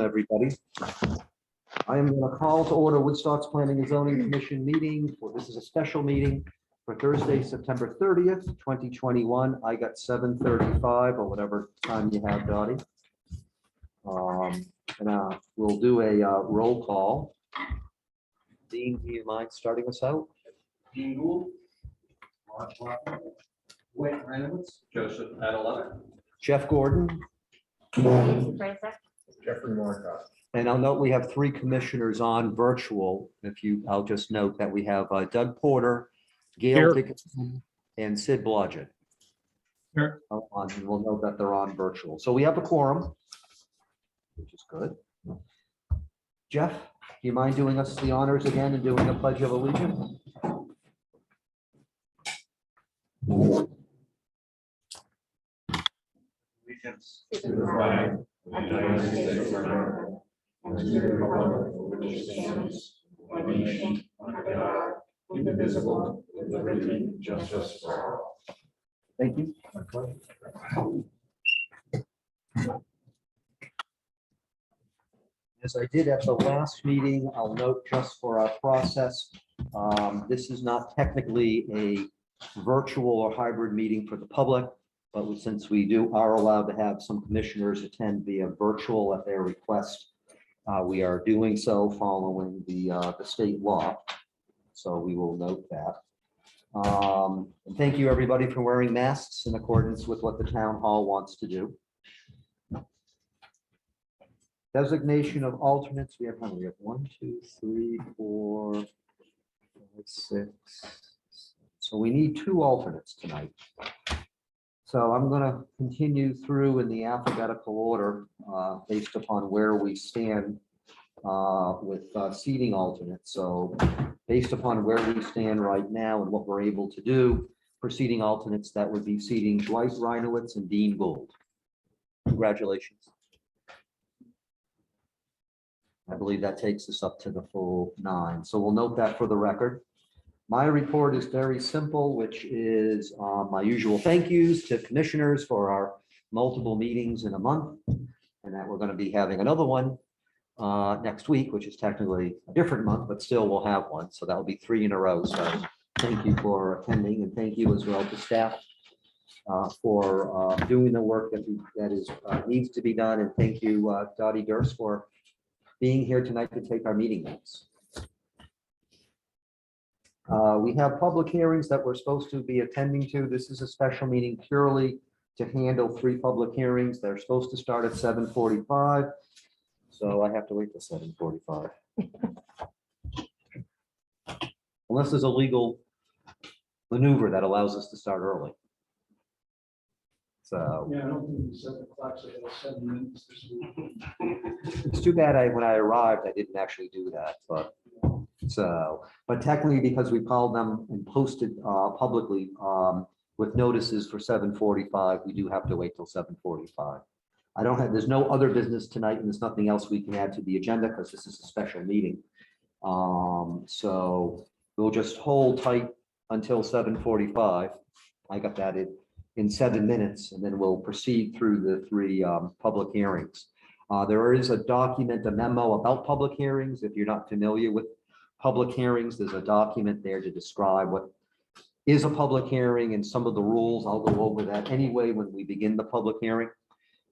Everybody. I am going to call to order Woodstock's Planning and Zoning Commission meeting. This is a special meeting for Thursday, September 30th, 2021. I got 7:35 or whatever time you have, Dottie. We'll do a roll call. Dean, do you mind starting us out? Dean Gould, Wayne Reynolds, Joseph Adeletta, Jeff Gordon. Jeffrey Morcott. And I'll note we have three commissioners on virtual. I'll just note that we have Doug Porter, Gail Here. Dickinson, and Sid Blodgett. Here. And we'll note that they're on virtual. So we have a quorum, which is good. Jeff, do you mind doing us the honors again and doing a pledge of allegiance? Allegiance to the flag of the United States of America and to the republic for which it stands, one nation, under God, indivisible, with liberty and justice for all. Thank you. As I did at the last meeting, I'll note just for our process, this is not technically a virtual or hybrid meeting for the public, but since we are allowed to have some commissioners attend via virtual at their request, we are doing so following the state law. So we will note that. And thank you, everybody, for wearing masks in accordance with what the town hall wants to do. Designation of alternates. We have how many? We have 1, 2, 3, 4, 5, 6. So we need 2 alternates tonight. So I'm going to continue through in the alphabetical order based upon where we stand with seating alternates. So based upon where we stand right now and what we're able to do for seating alternates, that would be seating Dwight Reinowitz and Dean Gould. Congratulations. I believe that takes us up to the full 9. So we'll note that for the record. My report is very simple, which is my usual thank yous to commissioners for our multiple meetings in a month, and that we're going to be having another one next week, which is technically a different month, but still we'll have one. So that'll be 3 in a row. So thank you for attending, and thank you as well to staff for doing the work that needs to be done. And thank you, Dottie Durst, for being here tonight to take our meeting notes. We have public hearings that we're supposed to be attending to. This is a special meeting purely to handle 3 public hearings. They're supposed to start at 7:45. So I have to wait till 7:45. Unless there's a legal maneuver that allows us to start early. So Yeah, I don't think we set the clocks at 7 minutes this week. it's too bad when I arrived, I didn't actually do that, but technically, because we called them and posted publicly with notices for 7:45, we do have to wait till 7:45. There's no other business tonight, and there's nothing else we can add to the agenda because this is a special meeting. So we'll just hold tight until 7:45. I got that in 7 minutes, and then we'll proceed through the 3 public hearings. There is a document, a memo about public hearings. If you're not familiar with public hearings, there's a document there to describe what is a public hearing and some of the rules. I'll go over that anyway when we begin the public hearing.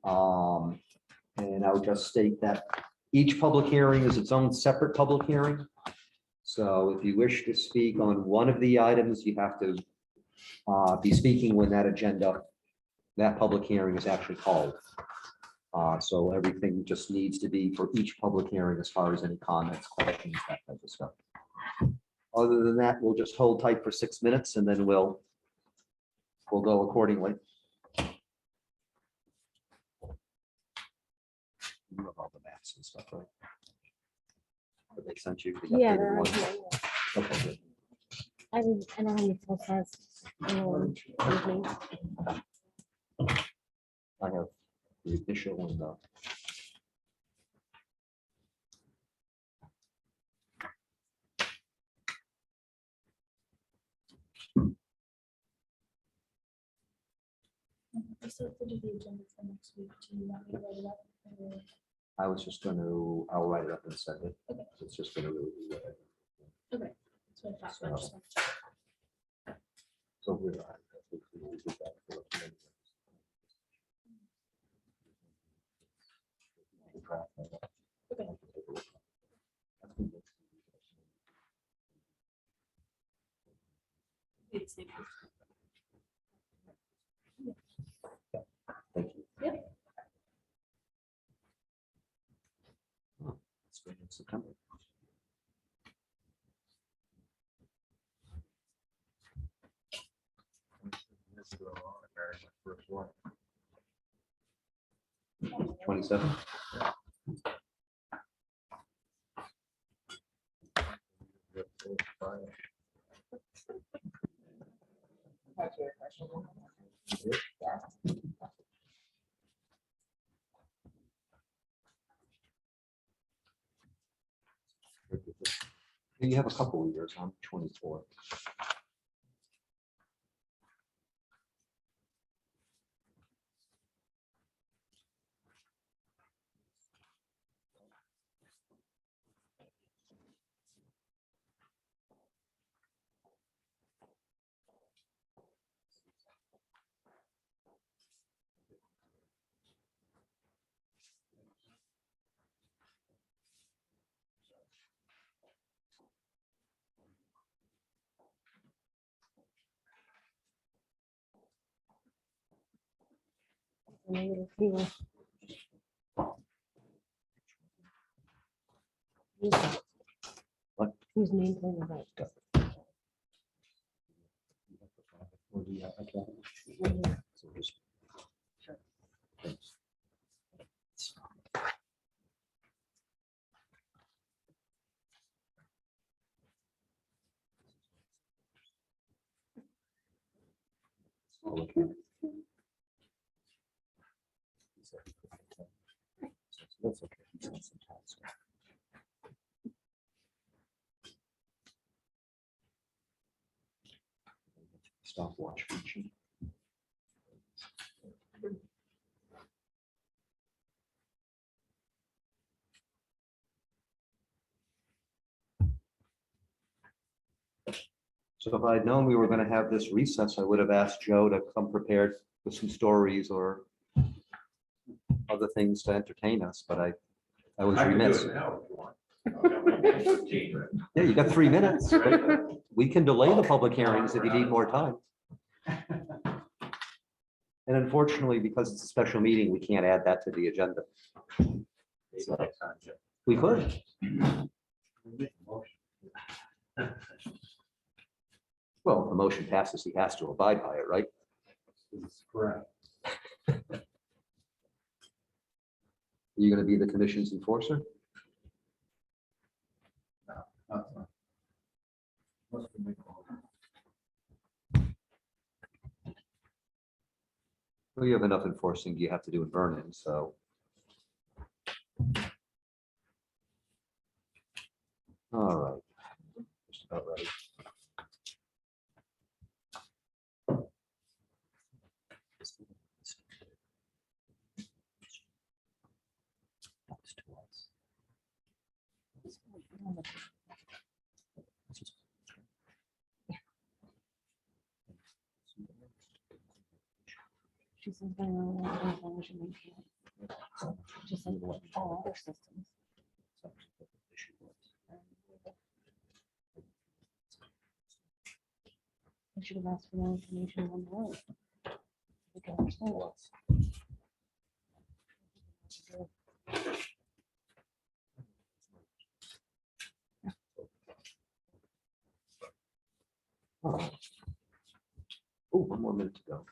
And I'll just state that each public hearing is its own separate public hearing. So if you wish to speak on one of the items, you have to be speaking when that public hearing is actually called. So everything just needs to be for each public hearing as far as any comments, questions, that type of stuff. Other than that, we'll just hold tight for 6 minutes and then we'll go accordingly. You have all the maps and stuff, right? That they sent you? the Yeah, updated they're ones? right here, yeah. Okay, good. I don't know how many full size. Evenings. I have the official and I still have to do the agenda for next week. Do you want me to write it up? I was just going to, I'll write it up and send it. Okay. It's just going to really be what I- Okay. That's what I thought, but I just wanted to check. So we're. We did that for a few minutes. Okay. It's the- Thank you. Yep. Oh, it's been in September. Years ago, I married my first wife. 27. You have a couple of years. I'm 24. And a little fever. Who's that? What? Whose name plate is that? Or do you have- I can't- Mhm. So just- Thanks. Okay. That's okay. Stopwatch function. So if I'd known we were going to have this recess, I would have asked Joe to come prepared with some stories or other things to entertain us, but I was I can do remiss. it now if you want. I've got my 15, right? Yeah, you got 3 minutes. but We can delay the public hearings if you need more time. And unfortunately, because it's a special meeting, we can't add that to the agenda. Maybe next time, Jim. We could. Make a motion. Well, if the motion passes, he has to abide by it, right? This is correct. Are you going to be the commission's enforcer? That's fine. Must be make a motion. Well, you have enough enforcing you have to do in Vernon, so. All right. Just about ready. She says, "I don't know as long as you maintain it." Just like what all other systems. I should have asked for more information on the road. We can understand what's. Oh, 1 more minute to go.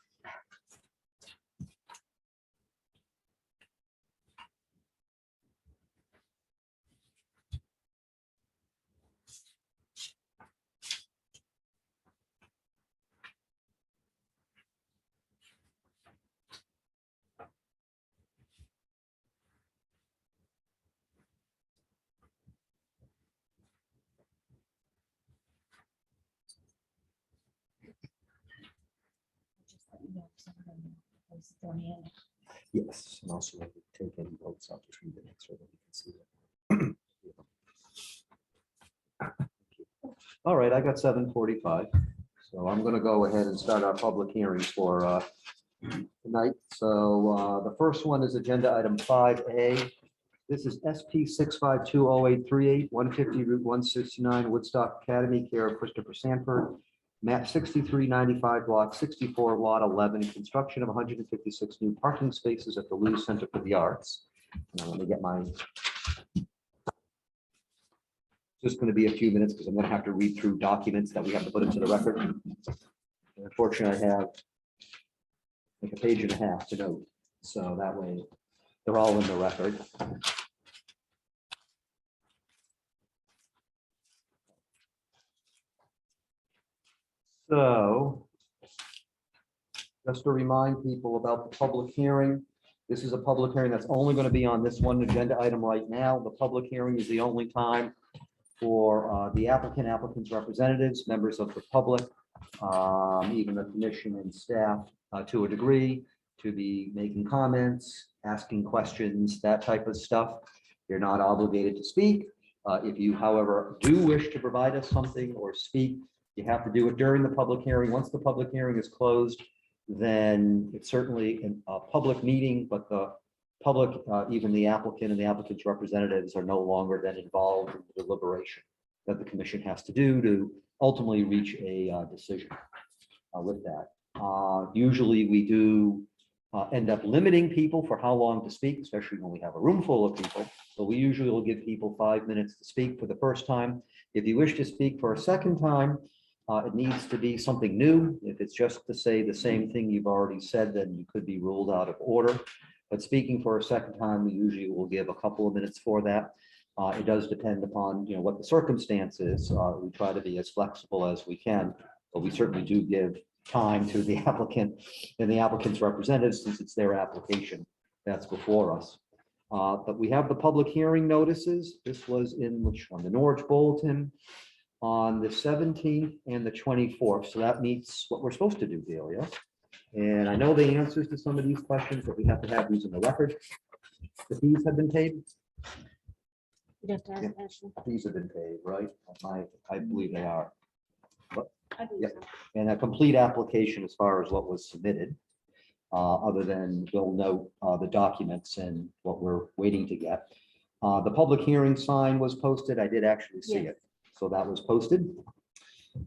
Just let you know if someone was thrown in. Yes, and also if we take any votes, I'll just read the next so that we can see it. All right, I got 7:45, so I'm gonna go ahead and start our public hearings for tonight. So the first one is agenda item 5A. This is SP 6520838, 150 Route 169, Woodstock Academy, care of Christopher Sanford. Map 6395, block 64, lot 11, construction of 156 new parking spaces at the Lewis Center for the Arts. Now, let me get my. Just going to be a few minutes because I'm going to have to read through documents that we have to put into the record. And unfortunately, I have like a page and a half to note, so that way they're all in the record. So, just to remind people about the public hearing, this is a public hearing that's only going to be on this one agenda item right now. The public hearing is the only time for the applicant's representatives, members of the public, even the commission and staff to a degree, to be making comments, asking questions, that type of stuff. You're not obligated to speak. If you, however, do wish to provide us something or speak, you have to do it during the public hearing. Once the public hearing is closed, then it's certainly a public meeting, but the public, even the applicant and the applicant's representatives are no longer then involved in the deliberation that the commission has to do to ultimately reach a decision with that. Usually we do end up limiting people for how long to speak, especially when we have a room full of people. But we usually will give people 5 minutes to speak for the first time. If you wish to speak for a second time, it needs to be something new. If it's just to say the same thing you've already said, then you could be ruled out of order. But speaking for a second time, we usually will give a couple of minutes for that. It does depend upon, what the circumstance is. We try to be as flexible as we can, but we certainly do give time to the applicant and the applicant's representatives since it's their application that's before us. But we have the public hearing notices. This was on the Norwich Bulletin on the 17th and the 24th. So that meets what we're supposed to do, Delia. And I know the answers to some of these questions, but we have to have these in the record. The fees have been paid. You have to ask Ashley. Fees have been paid, right? I believe they are. I believe Yep. so. And a complete application as far as what was submitted, other than we'll note the documents and what we're waiting to get. The public hearing sign was posted. I did actually see Yes. it. So that was posted.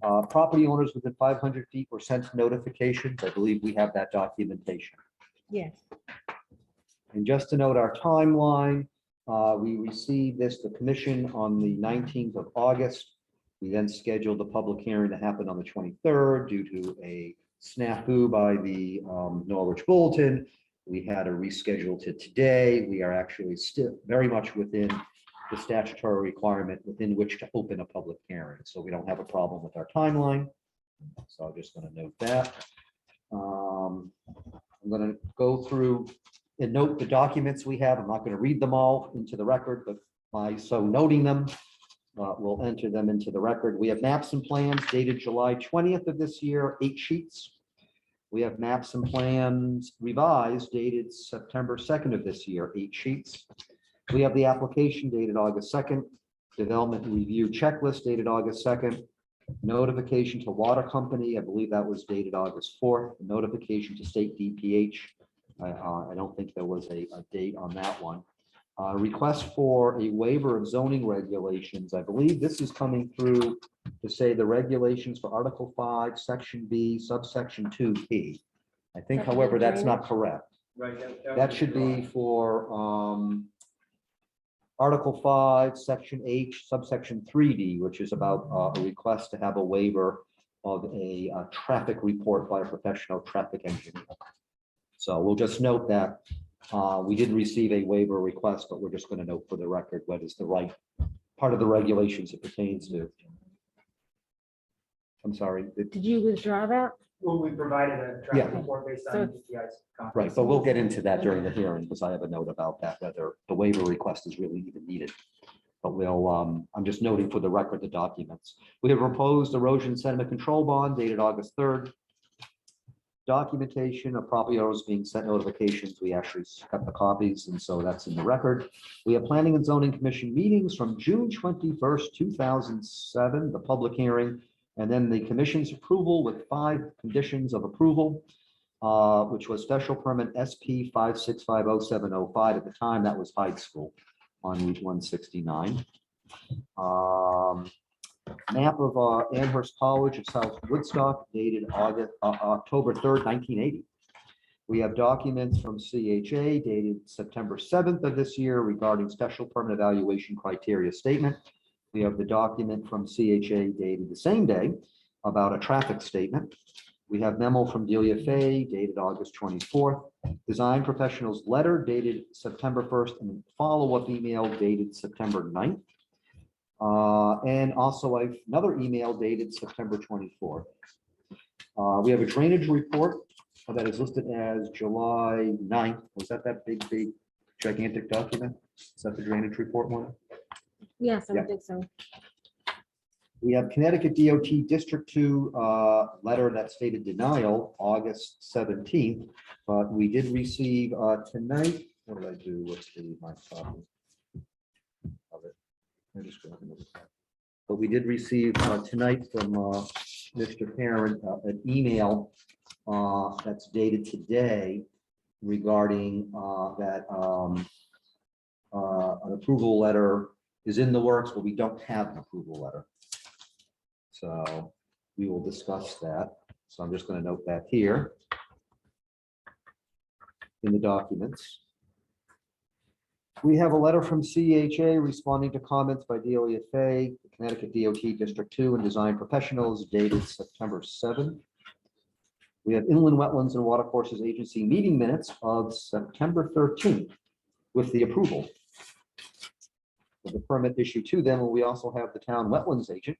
Property owners within 500 feet were sent notifications. I believe we have that documentation. Yes. And just to note our timeline, we received the commission on the 19th of August. We then scheduled the public hearing to happen on the 23rd due to a snafu by the Norwich Bulletin. We had to reschedule to today. We are actually still very much within the statutory requirement within which to open a public hearing. So we don't have a problem with our timeline. So I'm just going to note that. I'm going to go through and note the documents we have. I'm not going to read them all into the record, but by so noting them, we'll enter them into the record. We have maps and plans dated July 20th of this year, 8 sheets. We have maps and plans revised dated September 2nd of this year, 8 sheets. We have the application dated August 2nd, development review checklist dated August 2nd, notification to water company, I believe that was dated August 4th, notification to state DPH. I don't think there was a date on that one. Request for a waiver of zoning regulations. I believe this is coming through to say the regulations for Article 5, Section B, subsection 2P. I think, however, that's not correct. Right. That should be for Article 5, Section H, subsection 3D, which is about a request to have a waiver of a traffic report by a professional traffic engineer. So we'll just note that we did receive a waiver request, but we're just going to note for the record what is the right part of the regulations it pertains to. I'm sorry. Did you withdraw that? Well, we provided a Yeah. draft report based So- on DTI's comments. Right, but we'll get into that during the hearing because I have a note about that, whether the waiver request is really even needed. But we'll, I'm just noting for the record the documents. We have proposed erosion sediment control bond dated August 3rd. documentation of property owners being sent notifications. We actually got the copies, and so that's in the record. We have Planning and Zoning Commission meetings from June 21st, 2007, the public hearing, and then the commission's approval with 5 conditions of approval, which was special permit SP 56507005. At the time, that was Hyde School on Route 169. Map of Amherst College of South Woodstock dated October 3rd, 1980. We have documents from CHA dated September 7th of this year regarding special permit evaluation criteria statement. We have the document from CHA dated the same day about a traffic statement. We have memo from Delia Fay dated August 24th, design professionals letter dated September 1st, and follow-up email dated September 9th. And also another email dated September 24th. We have a drainage report that is listed as July 9th. Was that big gigantic document? Is that the drainage report one? Yes, I Yeah. would think so. We have Connecticut DOT District 2 letter that stated denial August 17th, but we did receive tonight. What did I do? What's my copy of it? I just grabbed it. But we did receive tonight from Mr. Parent an email that's dated today regarding that an approval letter is in the works, but we don't have an approval letter. So we will discuss that. So I'm just going to note that here in the documents. We have a letter from CHA responding to comments by Delia Fay, Connecticut DOT District 2 and design professionals dated September 7th. We have Inland Wetlands and Watercourses Agency meeting minutes of September 13th with the approval of the permit issued to them. And we also have the town wetlands agent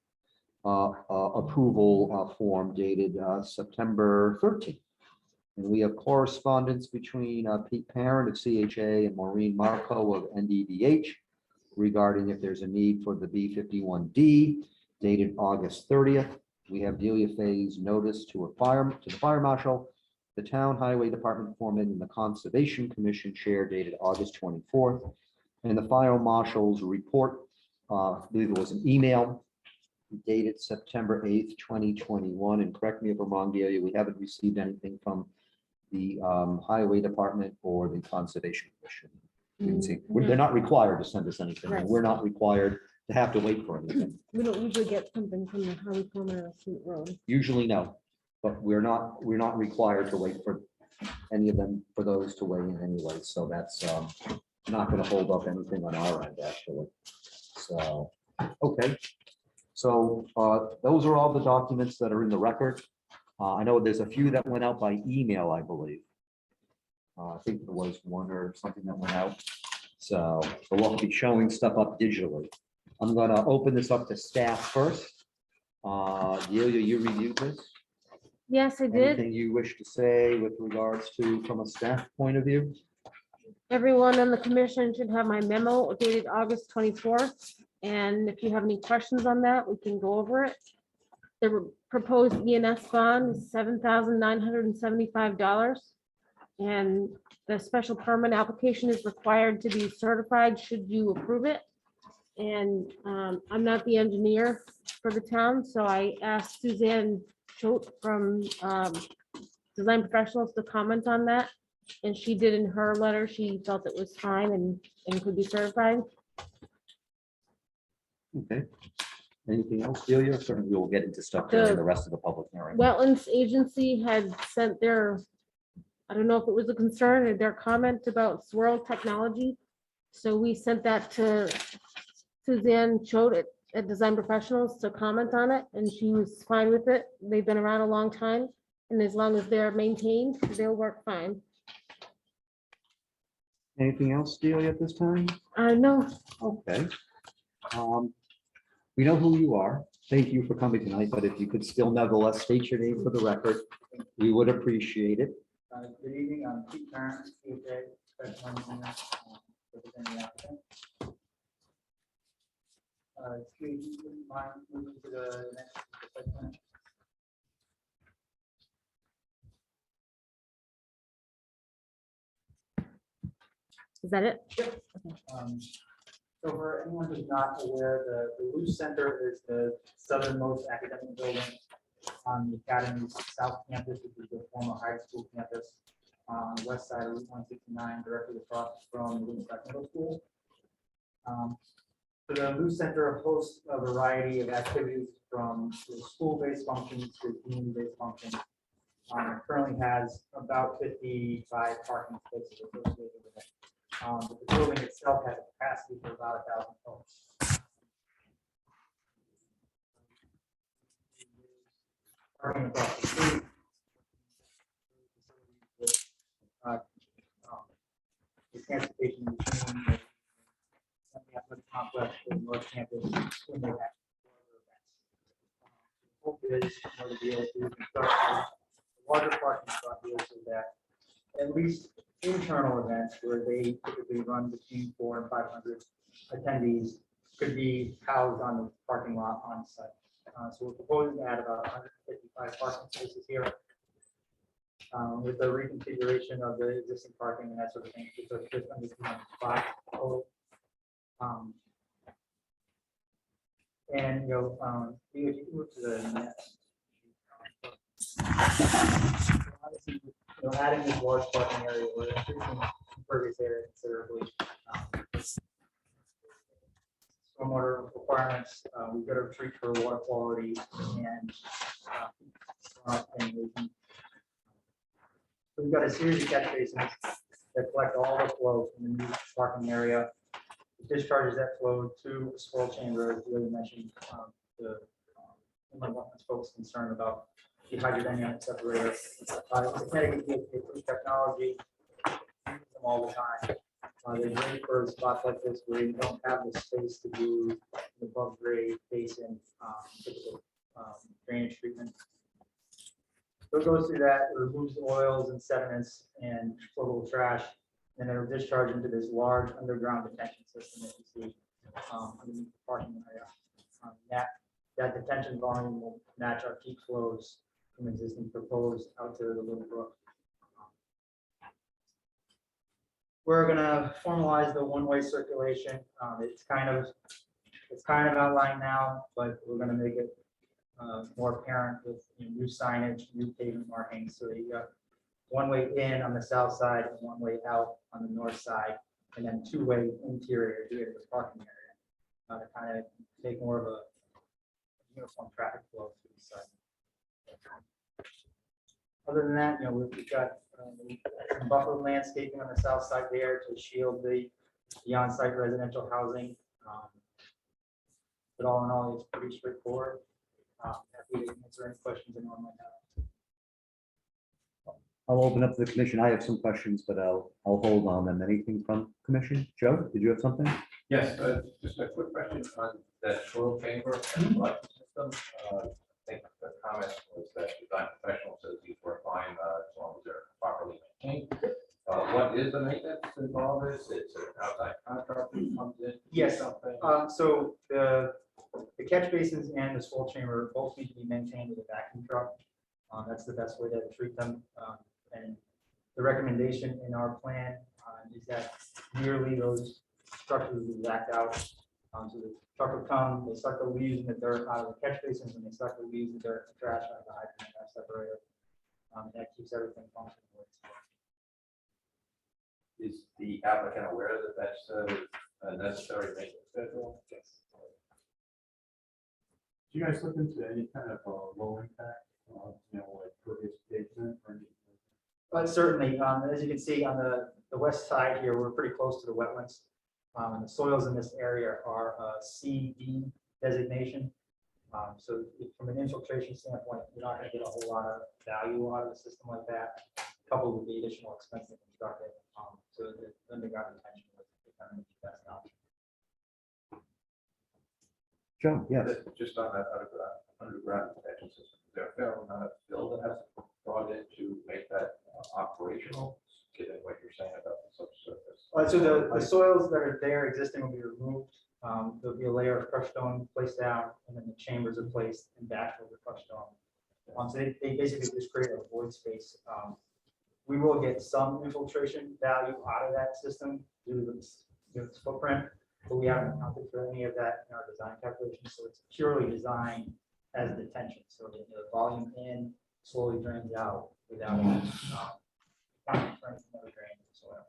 approval form dated September 13th. And we have correspondence between Pete Parent of CHA and Maureen Marco of NDDH regarding if there's a need for the B51D dated August 30th. We have Delia Fay's notice to the fire marshal, the town highway department foreman, and the conservation commission chair dated August 24th. And the fire marshal's report, I believe it was an email dated September 8th, 2021. And correct me if I'm wrong, Delia, we haven't received anything from the highway department or the conservation commission. You can see, they're not required to send us anything. Right. We're not required to have to wait for anything. We don't usually get something from the highway foreman or Suite Road. Usually no, but we're not required to wait for any of them, for those to weigh in anyway. So that's not going to hold up anything on our end, actually. So, okay. So those are all the documents that are in the record. I know there's a few that went out by email, I believe. I think there was one or something that went out. So we'll be showing stuff up digitally. I'm going to open this up to staff first. Delia, you reviewed this? Yes, I did. Anything you wish to say with regards to, from a staff point of view? Everyone on the commission should have my memo dated August 24th. And if you have any questions on that, we can go over it. The proposed ENS bond is $7,975. And the special permit application is required to be certified should you approve it. And I'm not the engineer for the town, so I asked Suzanne Choate from Design Professionals to comment on that. And she did in her letter, she felt it was fine and could be certified. Okay. Anything else, Delia? Certainly we will get into stuff during the rest of the public hearing. Wetlands Agency had sent their, I don't know if it was a concern or their comment about swirl technology. So we sent that to Suzanne Choate at Design Professionals to comment on it, and she was fine with it. They've been around a long time, and as long as they're maintained, they'll work fine. Anything else, Delia, at this time? No, Okay. We know who you are. Thank you for coming tonight, but if you could still nevertheless state your name for the record, we would appreciate it. Good evening, I'm Pete Parent, CHA, special engineer, representing the applicant. Steve, you wouldn't mind moving to the next section? Is that it? So for anyone who's not aware, the Luce Center is the southernmost academic building on the Academy's South Campus, which is the former high school campus, on the west side of Route 169, directly across from Luce Middle School. So the Luce Center hosts a variety of activities from school-based functions to community-based functions. It currently has about 55 parking spaces associated with it. But the building itself has a capacity for about 1,000 folks. Parking across the street. The transportation between the athletic complex and North Campus when they have other events. Hope is more to be able to construct a larger parking spot here so that at least internal events where they typically run between 400 and 500 attendees could be housed on the parking lot on site. So we're proposing to add about 155 parking spaces here. With the reconfiguration of the existing parking and that sort of thing, it's just under 200 spots total. And if you move to the next. Obviously, adding this large parking area, we're increasing impervious area considerably. Stormwater requirements, we've got to treat for water quality and we've got a series of catch basins that collect all the flow from the new parking area. It discharges that flow to a swirl chamber, as Julie mentioned. The folks concerned about the hydrodynamic separator. It's a Connecticut technology. We use them all the time. They're great for spots like this where you don't have the space to do the above grade basin typical drainage treatment. So it goes through that, it removes the oils and sediments and floatable trash, and then it'll discharge into this large underground detention system that you see underneath the parking area. That detention volume will match our peak flows from existing proposed out to the Little Brook. We're going to formalize the one-way circulation. It's kind of outlined now, but we're going to make it more apparent with new signage, new pavement markings. So you got one-way in on the south side and one-way out on the north side, and then two-way interior here to the parking area to kind of make more of a uniform traffic flow through the site. Other than that, we've got some buffer landscaping on the south side there to shield the on-site residential housing. But all in all, it's pretty straightforward. Happy to answer any questions anyone might have. I'll open up to the commission. I have some questions, but I'll hold on them. Anything from commission? Joe, did you have something? Yes, just a quick question on that soil chamber and flood system. I think the comment was that design professional says these were fine as long as they're properly maintained. What is the maintenance involved? It's an outside contractor who comes in. Yes. Something. So the catch basins and the swirl chamber both need to be maintained with a vacuum truck. That's the best way to treat them. And the recommendation in our plan is that yearly those structures will be backed out. So the truck will come, they suck the leaves and the dirt out of the catch basins, and they suck the leaves, the dirt, and trash out of the hydrodynamic separator. That keeps everything functioning. Is the applicant aware that that's a necessary maintenance schedule? Yes. Do you guys look into any kind of low impact, like pervious pavement or anything? But certainly, as you can see on the west side here, we're pretty close to the wetlands. And the soils in this area are CD designation. So from an infiltration standpoint, you're not going to get a whole lot of value out of the system like that, coupled with the additional expense to construct it. So the underground detention was kind of the best option. Joe, yes. Just on that underground detention system, is there a fair amount of fill that has to be brought in to make that operational, given what you're saying about the subsurface? So the soils that are there existing will be removed. There'll be a layer of crushed stone placed down, and then the chambers are placed and backfilled with crushed stone. So they basically just create a void space We will get some infiltration value out of that system due to its footprint, but we haven't accounted for any of that in our design calculations, so it's purely designed as detention, so the volume in slowly drains out without accounting for any other drain in the soil.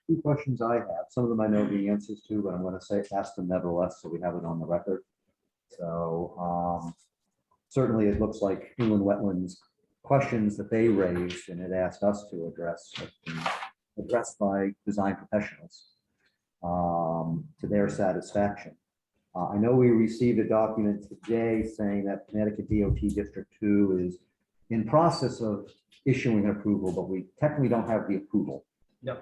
Two questions I have. Some of them I know the answers to, but I'm going to ask them nevertheless, so we have it on the record. So certainly it looks like inland wetlands questions that they raised and it asked us to address, have been addressed by design professionals to their satisfaction. I know we received a document today saying that Connecticut DOT District 2 is in process of issuing an approval, but we technically don't have the approval. No.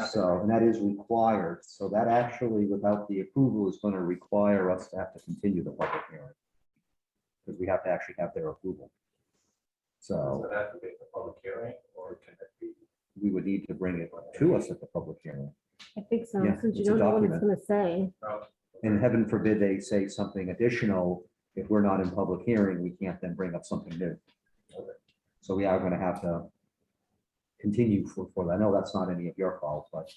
So, and that is required. So that actually, without the approval, is going to require us to have to continue the public hearing. Because we have to actually have their approval. So So that would be the public hearing, or can it be? we would need to bring it to us at the public hearing. I think so, Yeah, since you it's a don't know what it's document. gonna say. And heaven forbid they say something additional. If we're not in public hearing, we can't then bring up something new. So we are going to have to continue for that. I know that's not any of your fault, but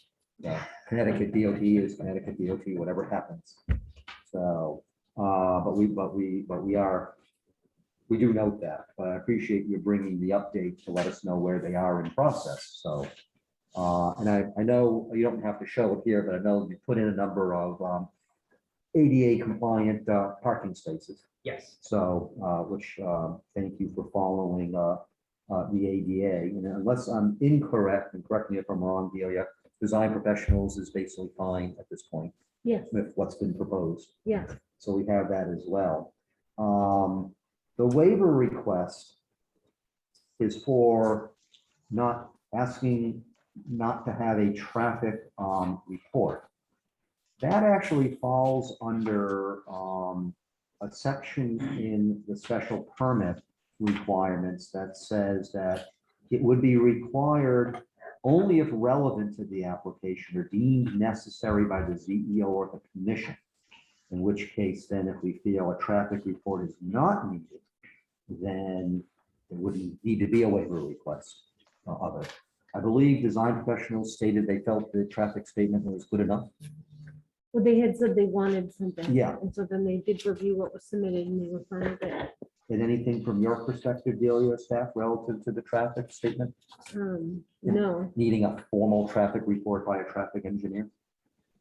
Connecticut DOT is Connecticut DOT, whatever happens. So, but we do note that, but I appreciate you bringing the update to let us know where they are in process. So, and I know you don't have to show it here, but I know you put in a number of ADA compliant parking spaces. Yes. So, which, thank you for following the ADA. And unless I'm incorrect, and correct me if I'm wrong, Delia, design professionals is basically fine at this point Yes, with what's been proposed. yes. So we have that as well. The waiver request is for not asking not to have a traffic report. That actually falls under a section in the special permit requirements that says that it would be required only if relevant to the application or deemed necessary by the ZEO or the commission. In which case, then if we feel a traffic report is not needed, then there wouldn't need to be a waiver request of it. I believe design professionals stated they felt the traffic statement was good enough. Well, they had said they wanted something. Yeah. And so then they did review what was submitted and they were fine with it. And anything from your perspective, Delia, staff, relative to the traffic statement, No, needing a formal traffic report by a traffic engineer?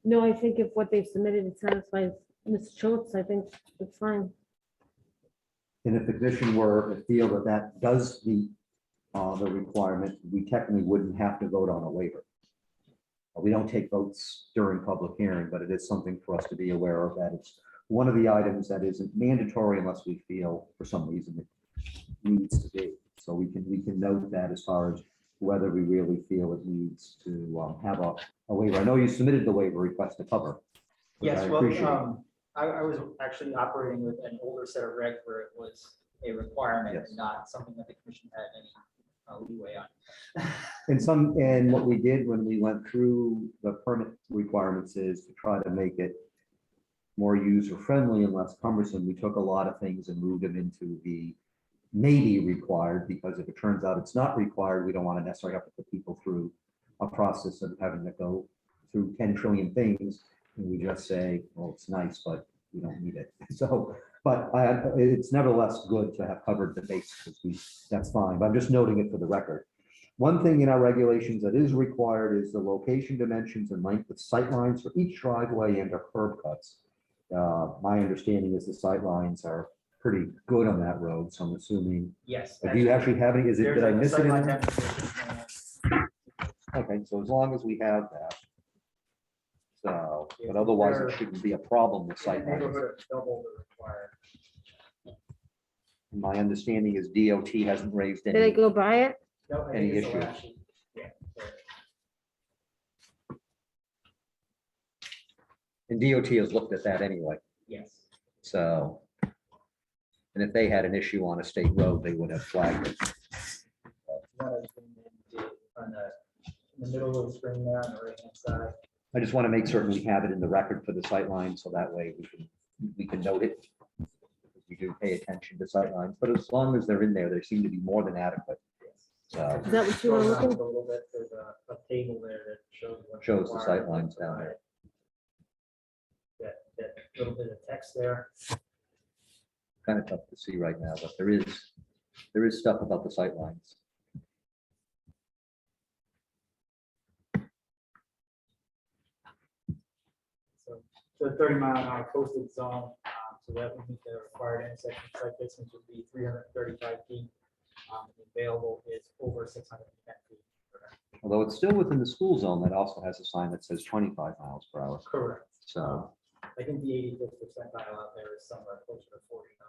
no, I think if what they've submitted it satisfies Ms. Schultz, I think it's fine. And if the commission were to feel that that does meet the requirement, we technically wouldn't have to vote on a waiver. We don't take votes during public hearing, but it is something for us to be aware of, that it's one of the items that isn't mandatory unless we feel for some reason it needs to be. So we can note that as far as whether we really feel it needs to have a waiver. I know you submitted the waiver request to cover. which Yes, I well, appreciate. I was actually operating with an older set of regs where it was a requirement Yes. and not something that the commission had any leeway on. And what we did when we went through the permit requirements is to try to make it more user-friendly and less cumbersome. We took a lot of things and moved them into the maybe required, because if it turns out it's not required, we don't want to necessarily have to put people through a process of having to go through 10 trillion things. And we just say, well, it's nice, but we don't need it. So, but it's nevertheless good to have covered the base, because that's fine, but I'm just noting it for the record. One thing in our regulations that is required is the location, dimensions, and length of sightlines for each driveway and or curb cuts. My understanding is the sightlines are pretty good on that road, so I'm assuming. Yes. Do you actually have any? Is it, there's did I a miss it? in sightline there? definition plan. Okay, so as long as we have that. So, but Yeah, otherwise there- it shouldn't be a problem with In the sightlines. neighborhood of double the required. My understanding is DOT hasn't raised Did I any. go by it? No, I Any think it's the issues? last sheet. Yeah, so, And DOT has looked at that anyway, yes. so. And if they had an issue on a state road, they would have flagged it. One of them did on in the middle of the screen there on the right hand side. I just want to make certain we have it in the record for the sightline, so that way we can note it. We do pay attention to sightlines, but as long as they're in there, they seem to be more than adequate. So Is that what you were Scroll down looking? a little bit, there's a table there that shows. what's shows the required. sight lines down there. That little bit of text there. Kind of tough to see right now, but there is stuff about the sight lines. So the 30-mile-an-hour coastal zone, so that would meet the required intersection site distance would be 335 feet. The Available is over 610 feet. Although it's still within the school zone, that also has a sign that says 25 miles per hour. Correct. So, I think the 85th percentile out there is somewhere closer to 40 now.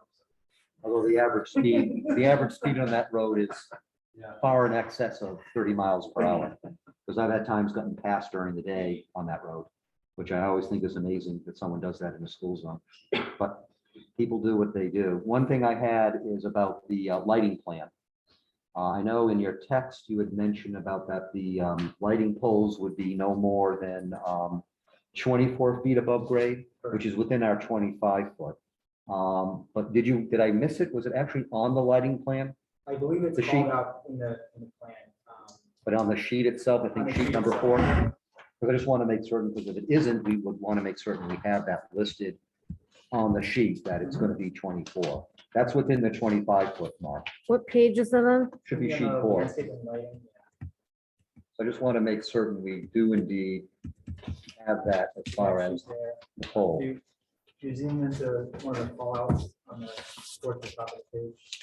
although the average speed on that road is far in excess of 30 miles per hour. Because I've had times gotten past during the day on that road, which I always think is amazing that someone does that in a school zone. But people do what they do. One thing I had is about the lighting plan. I know in your text, you had mentioned about that the lighting poles would be no more than 24 feet above grade, which is within our 25 foot. But did I miss it? Was it actually on the lighting plan? I believe it's The called sheet. out in the plan. But on the sheet itself, I On think the sheet sheet number itself. 4. Because I just want to make certain, because if it isn't, we would want to make certain we have that listed on the sheet, that it's going to be 24. That's within the 25-foot mark. What page is that on? Should be Yeah, sheet 4. landscape and lighting, yeah. So I just want to make certain we do indeed have that as far as There. the pole. If you zoom into one of the callouts on the towards the top of the page.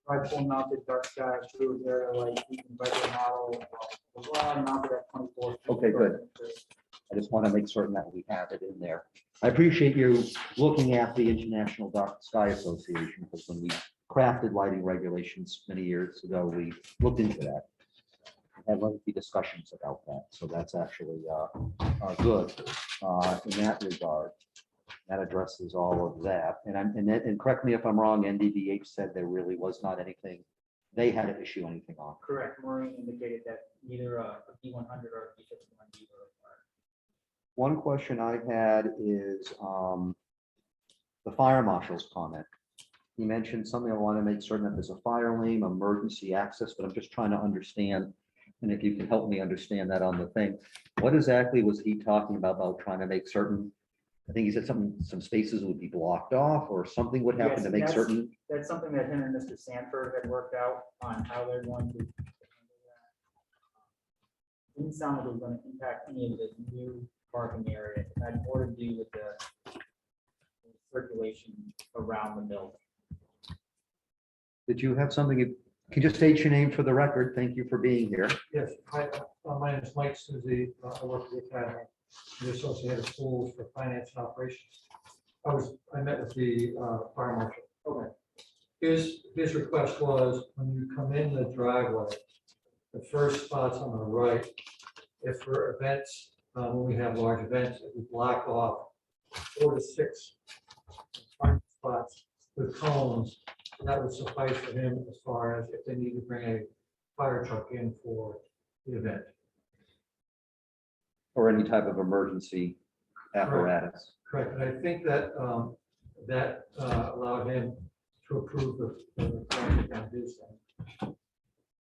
Tripod mounted dark sky blue area light, you can budget model, mounted at 24 feet. Okay, good. I just want to make certain that we have it in there. I appreciate you looking at the International Dark Sky Association, because when we crafted lighting regulations many years ago, we looked into that. Had lengthy discussions about that, so that's actually good in that regard. That addresses all of that, and correct me if I'm wrong, NDDH said there really was not anything they had to issue anything on. Correct, Maureen indicated that neither a B100 or a B51B were required. One question I had is the fire marshal's comment. He mentioned something, I want to make certain that there's a fire lane, emergency access, but I'm just trying to understand, and if you can help me understand that on the thing. What exactly was he talking about trying to make certain? I think he said some spaces would be blocked off or something would happen Yes, to make that's- certain. That's something that him and Mr. Sanford had worked out on how they're going to. Didn't sound like it was going to impact any of the new parking area. It had more to do with the circulation around the building. Did you have something? Can you just state your name for the record? Thank you for being here. Yes, hi, my name is Mike Suzie. I work for the Academy, the Associated Schools for Finance and Operations. I met with the fire marshal. Okay. His request was when you come in the driveway, the first spots on the right, if for events, when we have large events, it would block off 4 to 6 parking spots with cones. That would suffice for him as far as if they need to bring a fire truck in for the event. Or any type of emergency apparatus. Correct, and I think that allowed him to approve the project on his end.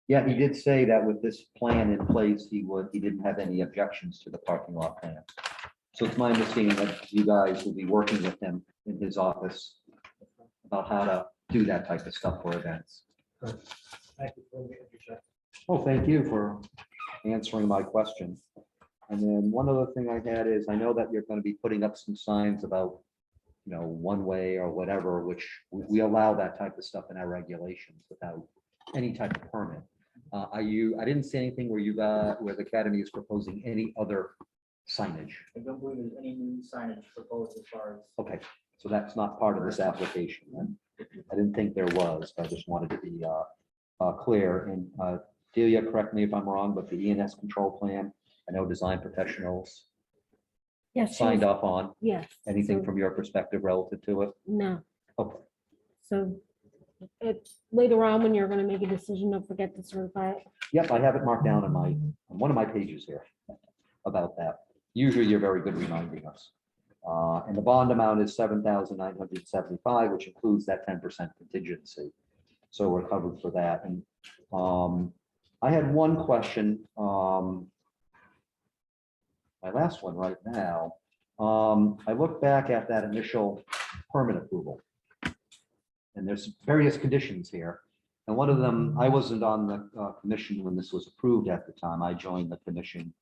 Yeah, he did say that with this plan in place, he didn't have any objections to the parking lot plan. So it's my understanding that you guys will be working with him in his office about how to do that type of stuff for events. Thank you for the interjection. Oh, thank you for answering my question. And then one other thing I had is, I know that you're going to be putting up some signs about, one way or whatever, which we allow that type of stuff in our regulations without any type of permit. I didn't see anything where where the Academy is proposing any other signage. I don't believe there's any new signage proposed as far as. Okay, so that's not part of this application then. I didn't think there was, but I just wanted to be clear. And Delia, correct me if I'm wrong, but the ENS control plan, I know design professionals Yes. signed off on. Yes. Anything so- from your perspective relative to it? No. Okay, So later on, when you're going to make a decision, don't forget to certify it. yep, I have it marked down on one of my pages here about that. Usually you're very good reminding us. And the bond amount is $7,975, which includes that 10% contingency. So we're covered for that. And I had one question. My last one right now. I look back at that initial permit approval. And there's various conditions here. And one of them, I wasn't on the commission when this was approved at the time. I joined the commission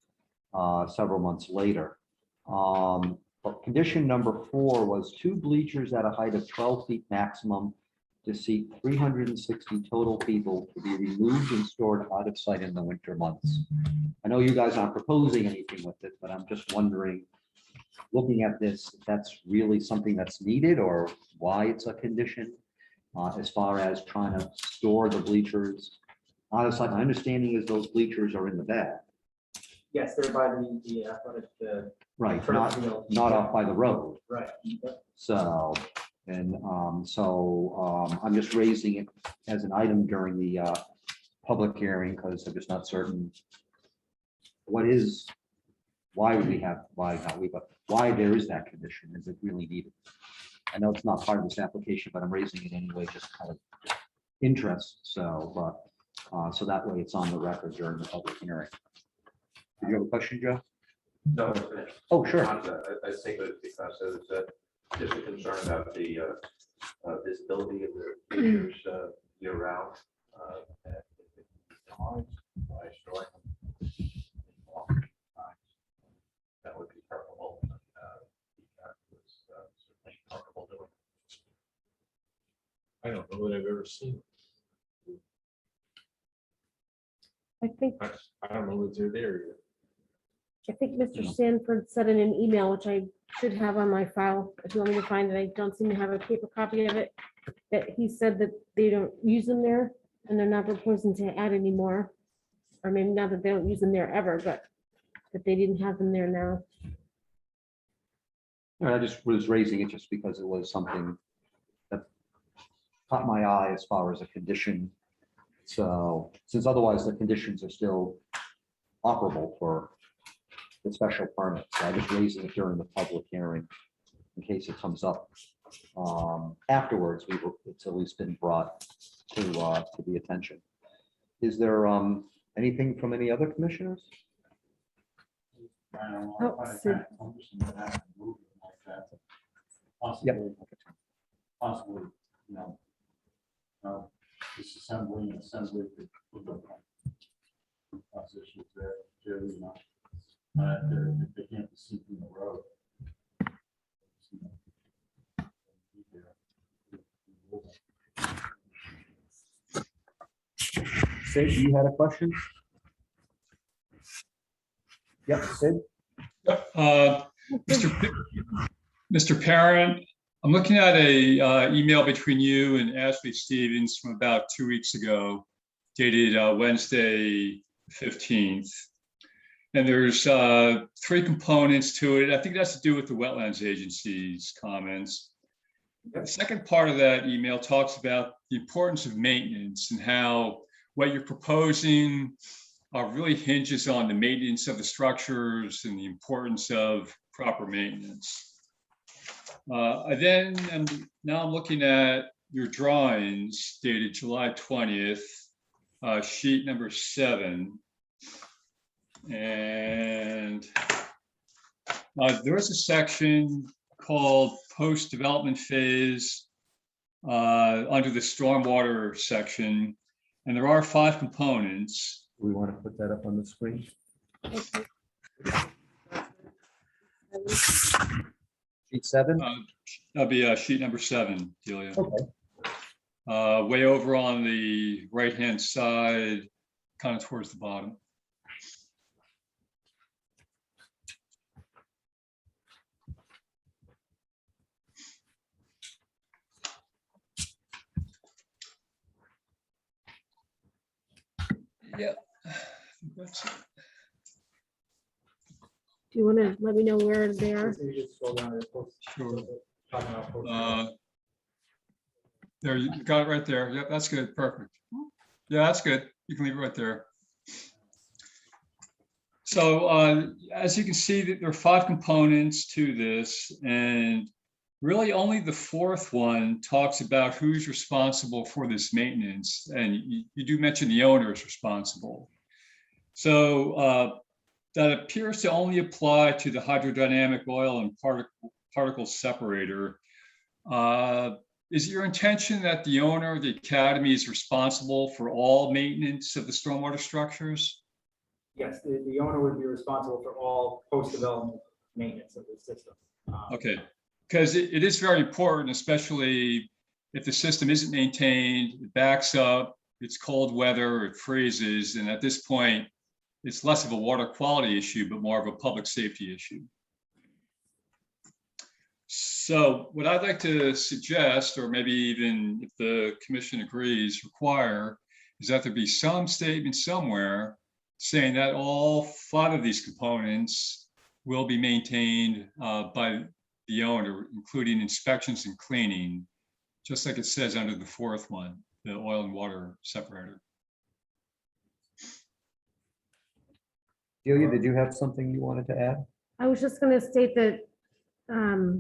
several months later. But condition number 4 was 2 bleachers at a height of 12 feet maximum to seat 360 total people to be removed and stored out of sight in the winter months. I know you guys aren't proposing anything with it, but I'm just wondering, looking at this, if that's really something that's needed or why it's a condition as far as trying to store the bleachers. Honestly, my understanding is those bleachers are in the back. Yes, they're by the athletic, Right, turf field. not off by the road. Right. Yep. So, and I'm just raising it as an item during the public hearing because I'm just not certain why there is that condition? Is it really needed? I know it's not part of this application, but I'm raising it anyway, just kind of interest. So, but so that way it's on the record during the public hearing. Did you have a question, Joe? No. Oh, sure. I think it because there's just a concern about the visibility of the features year round. By storing them. That would be preferable. Certainly comfortable doing. I don't know that I've ever seen. I think I don't know that they're there yet. Mr. Sanford said in an email, which I should have on my file, if you want me to find it, I don't seem to have a paper copy of it, that he said that they don't use them there and they're not proposing to add any more. Or maybe not that they don't use them there ever, but that they didn't have them there now. I just was raising it just because it was something that caught my eye as far as a condition. So since otherwise the conditions are still operable for the special permit, so I just raising it during the public hearing in case it comes up afterwards. It's at least been brought to the attention. Is there anything from any other commissioners? Oh, Sid. Possibly, disassembly and assembly. Issues there, too, they can't be seen from the road. Sid, you had a question? Yep, Sid. Mr. Parent, I'm looking at a email between you and Ashley Stevens from about 2 weeks ago, dated Wednesday 15th. And there's 3 components to it. I think it has to do with the Wetlands Agency's comments. The second part of that email talks about the importance of maintenance and how what you're proposing really hinges on the maintenance of the structures and the importance of proper maintenance. Now I'm looking at your drawings dated July 20th, sheet number 7. And there is a section called post-development phase under the stormwater section. And there are 5 components. We want to put that up on the screen. Sheet 7. That'll be sheet number 7, Delia. Okay. Way over on the right-hand side, kind of towards the bottom. Yeah. That's it. Do you want to let me know where they are? So you just scroll down to the post- Sure. talking about post- There, you got it right there. Yep, that's good. Perfect. Yeah, that's good. You can leave it right there. So as you can see, that there are 5 components to this, and really only the 4th one talks about who's responsible for this maintenance. And you do mention the owner is responsible. So that appears to only apply to the hydrodynamic oil and particle separator. Is it your intention that the owner of the academy is responsible for all maintenance of the stormwater structures? Yes, the owner would be responsible for all post-development maintenance of the system. Okay, because it is very important, especially if the system isn't maintained, it backs up, it's cold weather, it freezes, and at this point, it's less of a water quality issue, but more of a public safety issue. So what I'd like to suggest, or maybe even if the commission agrees, require, is that there be some statement somewhere saying that all 5 of these components will be maintained by the owner, including inspections and cleaning, just like it says under the 4th one, the oil and water separator. Celia, did you have something you wanted to add? I was just gonna state that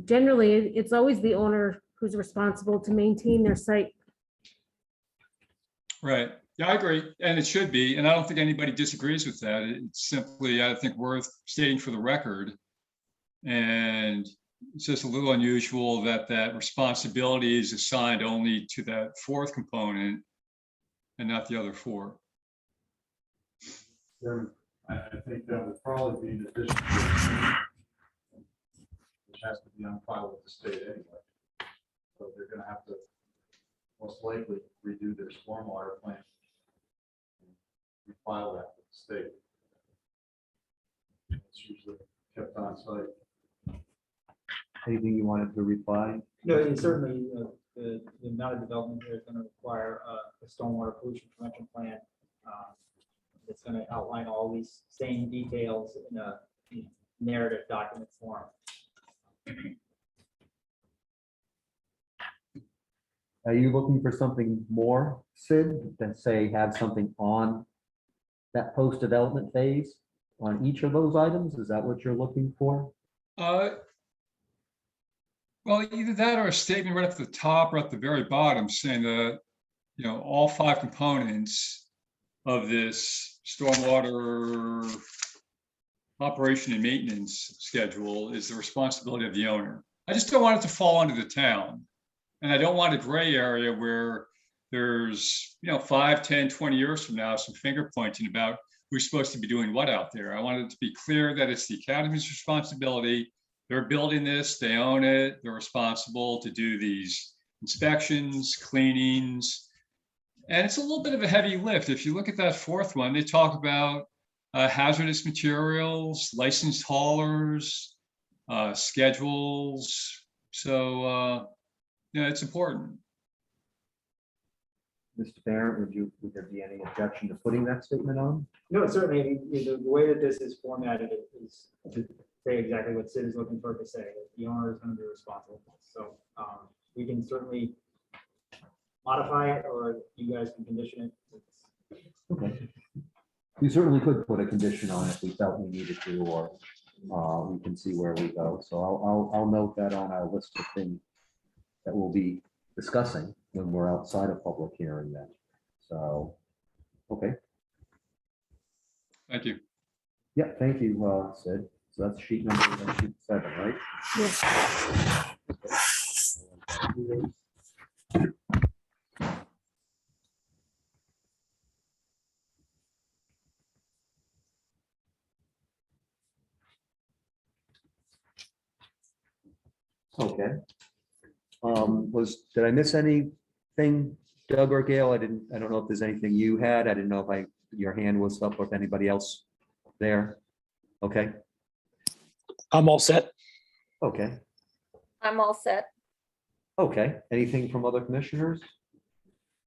generally, it's always the owner who's responsible to maintain their site. Right. Yeah, I agree. And it should be. And I don't think anybody disagrees with that. It's simply, I think, worth stating for the record. And it's just a little unusual that that responsibility is assigned only to that 4th component and not the other 4. I think that would probably be in addition to, which has to be on file with the state anyway. So they're gonna have to most likely redo their stormwater plan. Refile that with the state. It's usually kept on site. Anything you wanted to reply? No, it certainly, the amount of development here is going to require a stormwater pollution prevention plan. It's going to outline all these same details in a narrative document form. Are you looking for something more, Sid, than say have something on that post-development phase on each of those items? Is that what you're looking for? Well, either that or a statement right at the top or at the very bottom saying that, you know, all 5 components of this stormwater operation and maintenance schedule is the responsibility of the owner. I just don't want it to fall under the town. And I don't want a gray area where there's, 5, 10, 20 years from now, some finger pointing about who's supposed to be doing what out there. I want it to be clear that it's the academy's responsibility. They're building this, they own it, they're responsible to do these inspections, cleanings. And it's a little bit of a heavy lift. If you look at that 4th one, they talk about hazardous materials, licensed haulers, schedules. So, it's important. Mr. Barrett, would there be any objection to putting that statement on? No, certainly, the way that this is formatted is to say exactly what Sid is looking for to say, that the owner is going to be responsible. So we can certainly modify it, or you guys can condition it. Okay. We certainly could put a condition on if we felt we needed to, or we can see where we go. So I'll note that on our list of things that we'll be discussing when we're outside of public hearing then. So, okay. Thank you. Yeah, thank you, Sid. So that's sheet number sheet 7, right? Yes. Okay. Did I miss anything, Doug or Gail? I don't know if there's anything you had. I didn't know if your hand was up or if anybody else there. Okay, I'm all set. okay, I'm all set. okay. Anything from other commissioners?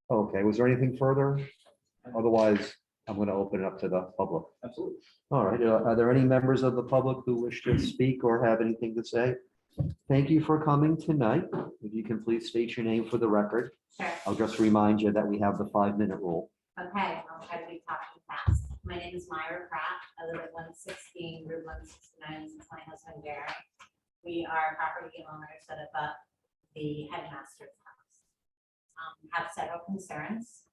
Okay, was there anything further? Otherwise, I'm going to open it up to the public. Absolutely. All right, are there any members of the public who wish to speak or have anything to say? Thank you for coming tonight. If you can please state your name for the record. Sure. I'll just remind you that we have the 5-minute rule. Okay, I'll try to be talking fast. My name is Myra Pratt. I live at 116 Route 169. This is my husband Gary. We are property owners that abut the headmaster's house. Have several concerns.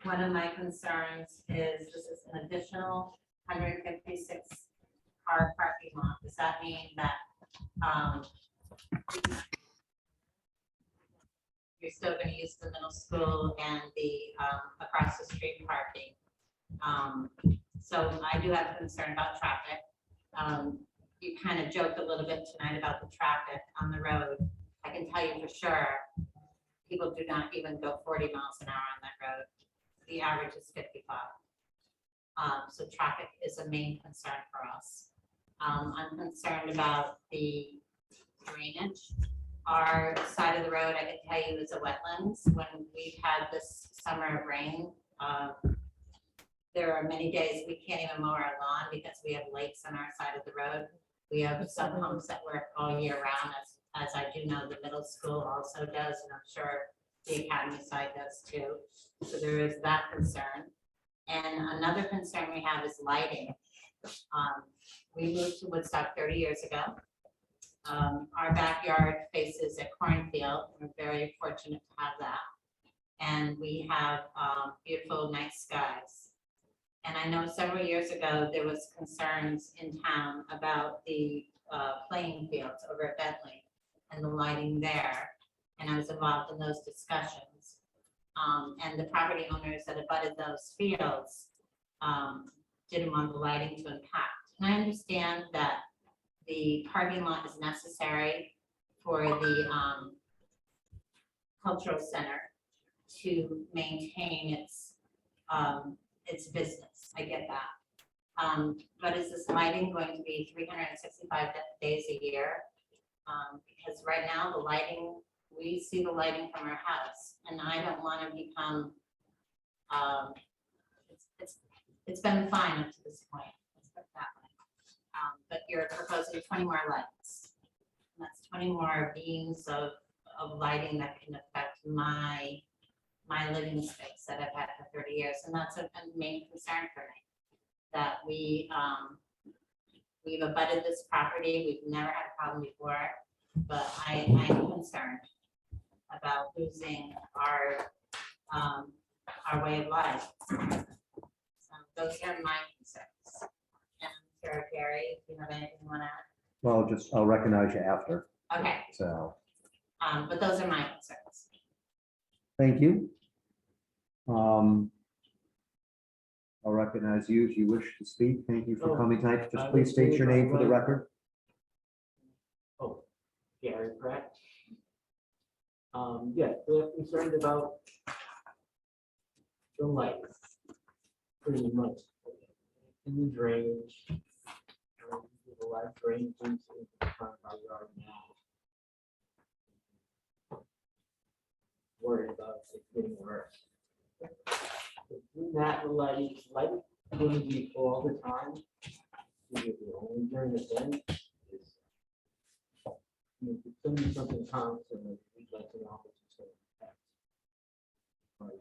One of my concerns is this is an additional 156 car parking lot. Does that mean that you're still going to use the middle school and the across the street parking? So I do have a concern about traffic. You kind of joked a little bit tonight about the traffic on the road. I can tell you for sure, people do not even go 40 miles an hour on that road. The average is 55. So traffic is a main concern for us. I'm concerned about the drainage. Our side of the road, I can tell you, is a wetlands. When we've had this summer of rain, there are many days we can't even mow our lawn because we have lakes on our side of the road. We have sub pumps that work all year round, as I do know the middle school also does, and I'm sure the academy side does too. So there is that concern. And another concern we have is lighting. We moved to Woodstock 30 years ago. Our backyard faces a cornfield. We're very fortunate to have that. And we have beautiful night skies. And I know several years ago, there was concerns in town about the playing fields over at Bentley and the lighting there. And I was involved in those discussions. And the property owners that abutted those fields didn't want the lighting to impact. And I understand that the parking lot is necessary for the cultural center to maintain its business. I get that. But is this lighting going to be 365 days a year? Because right now the lighting, we see the lighting from our house, and I don't want to become. It's been fine up to this point. Let's put it that way. But you're proposing 20 more lights. And that's 20 more beams of lighting that can affect my living space that I've had for 30 years. And that's a main concern for me, that we've abutted this property. We've never had a problem before, but I'm concerned about losing our way of life. So those are my concerns. And Sarah, Gary, if you have anything you want to add. Well, I'll recognize you after. Okay. So, But those are my concerns. thank you. I'll recognize you if you wish to speak. Thank you for coming tonight. Just please state your name for the record. Oh, Gary Pratt. Yeah, we're concerned about the lights, pretty much. In the drainage. There's a lot of drainage into the front of our yard now. Worried about it getting worse. In that, the light going to be all the time. Only during the event is. If it's going to be something constant, we'd like to know what it's going to affect.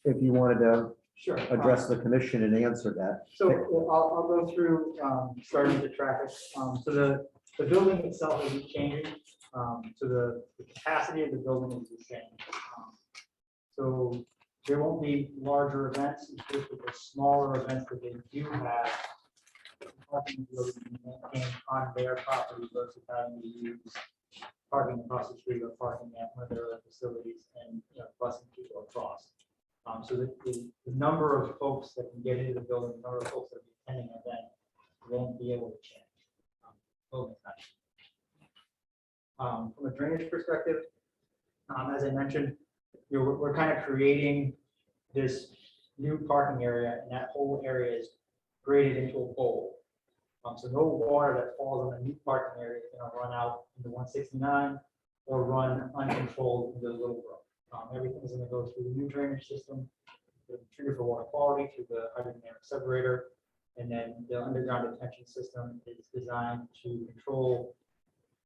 If you wanted to Sure. address the commission and answer that. So I'll go through, starting with the traffic. So the building itself isn't changing. So the capacity of the building is the same. So there won't be larger events, it's just that the smaller events that they do have, parking will be maintained on their property versus having to use parking across the street or parking at one of their other facilities and, busing people across. So the number of folks that can get into the building, the number of folks that are attending an event won't be able to change. Building's not changing. From a drainage perspective, as I mentioned, we're kind of creating this new parking area, and that whole area is graded into a bowl. So no water that falls on the new parking area is going to run out into 169 or run uncontrolled into the Little Brook. Everything's going to go through the new drainage system, the treated for water quality, through the hydrodynamic separator, and then the underground detention system is designed to control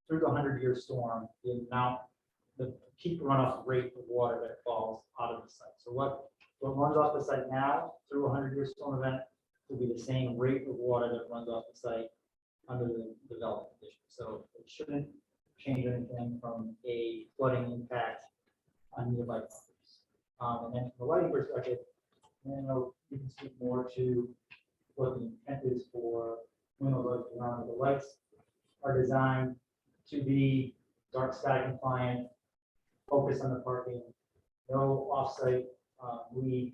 through the 100-year storm the peak runoff rate of water that falls out of the site. So what What runs off the site now through a 100-year storm event will be the same rate of water that runs off the site under the development condition. So it shouldn't change anything from a flooding impact on nearby properties. And then from the lighting perspective, you know, you can speak more to what the intent is for window lights around. The lights are designed to be dark sky compliant, focus on the parking, no offsite. The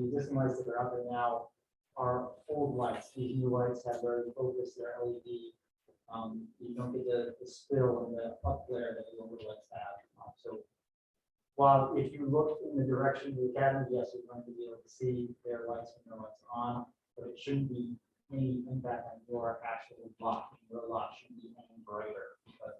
existing lights that are out there now are old lights. These new lights have very focused, they're LED. You don't get the spill and the up glare that the older lights have. So while if you look in the direction of the academy, yes, you're going to be able to see their lights when their lights on, but it shouldn't be any impact on your actual lot. Your lot shouldn't be any brighter. But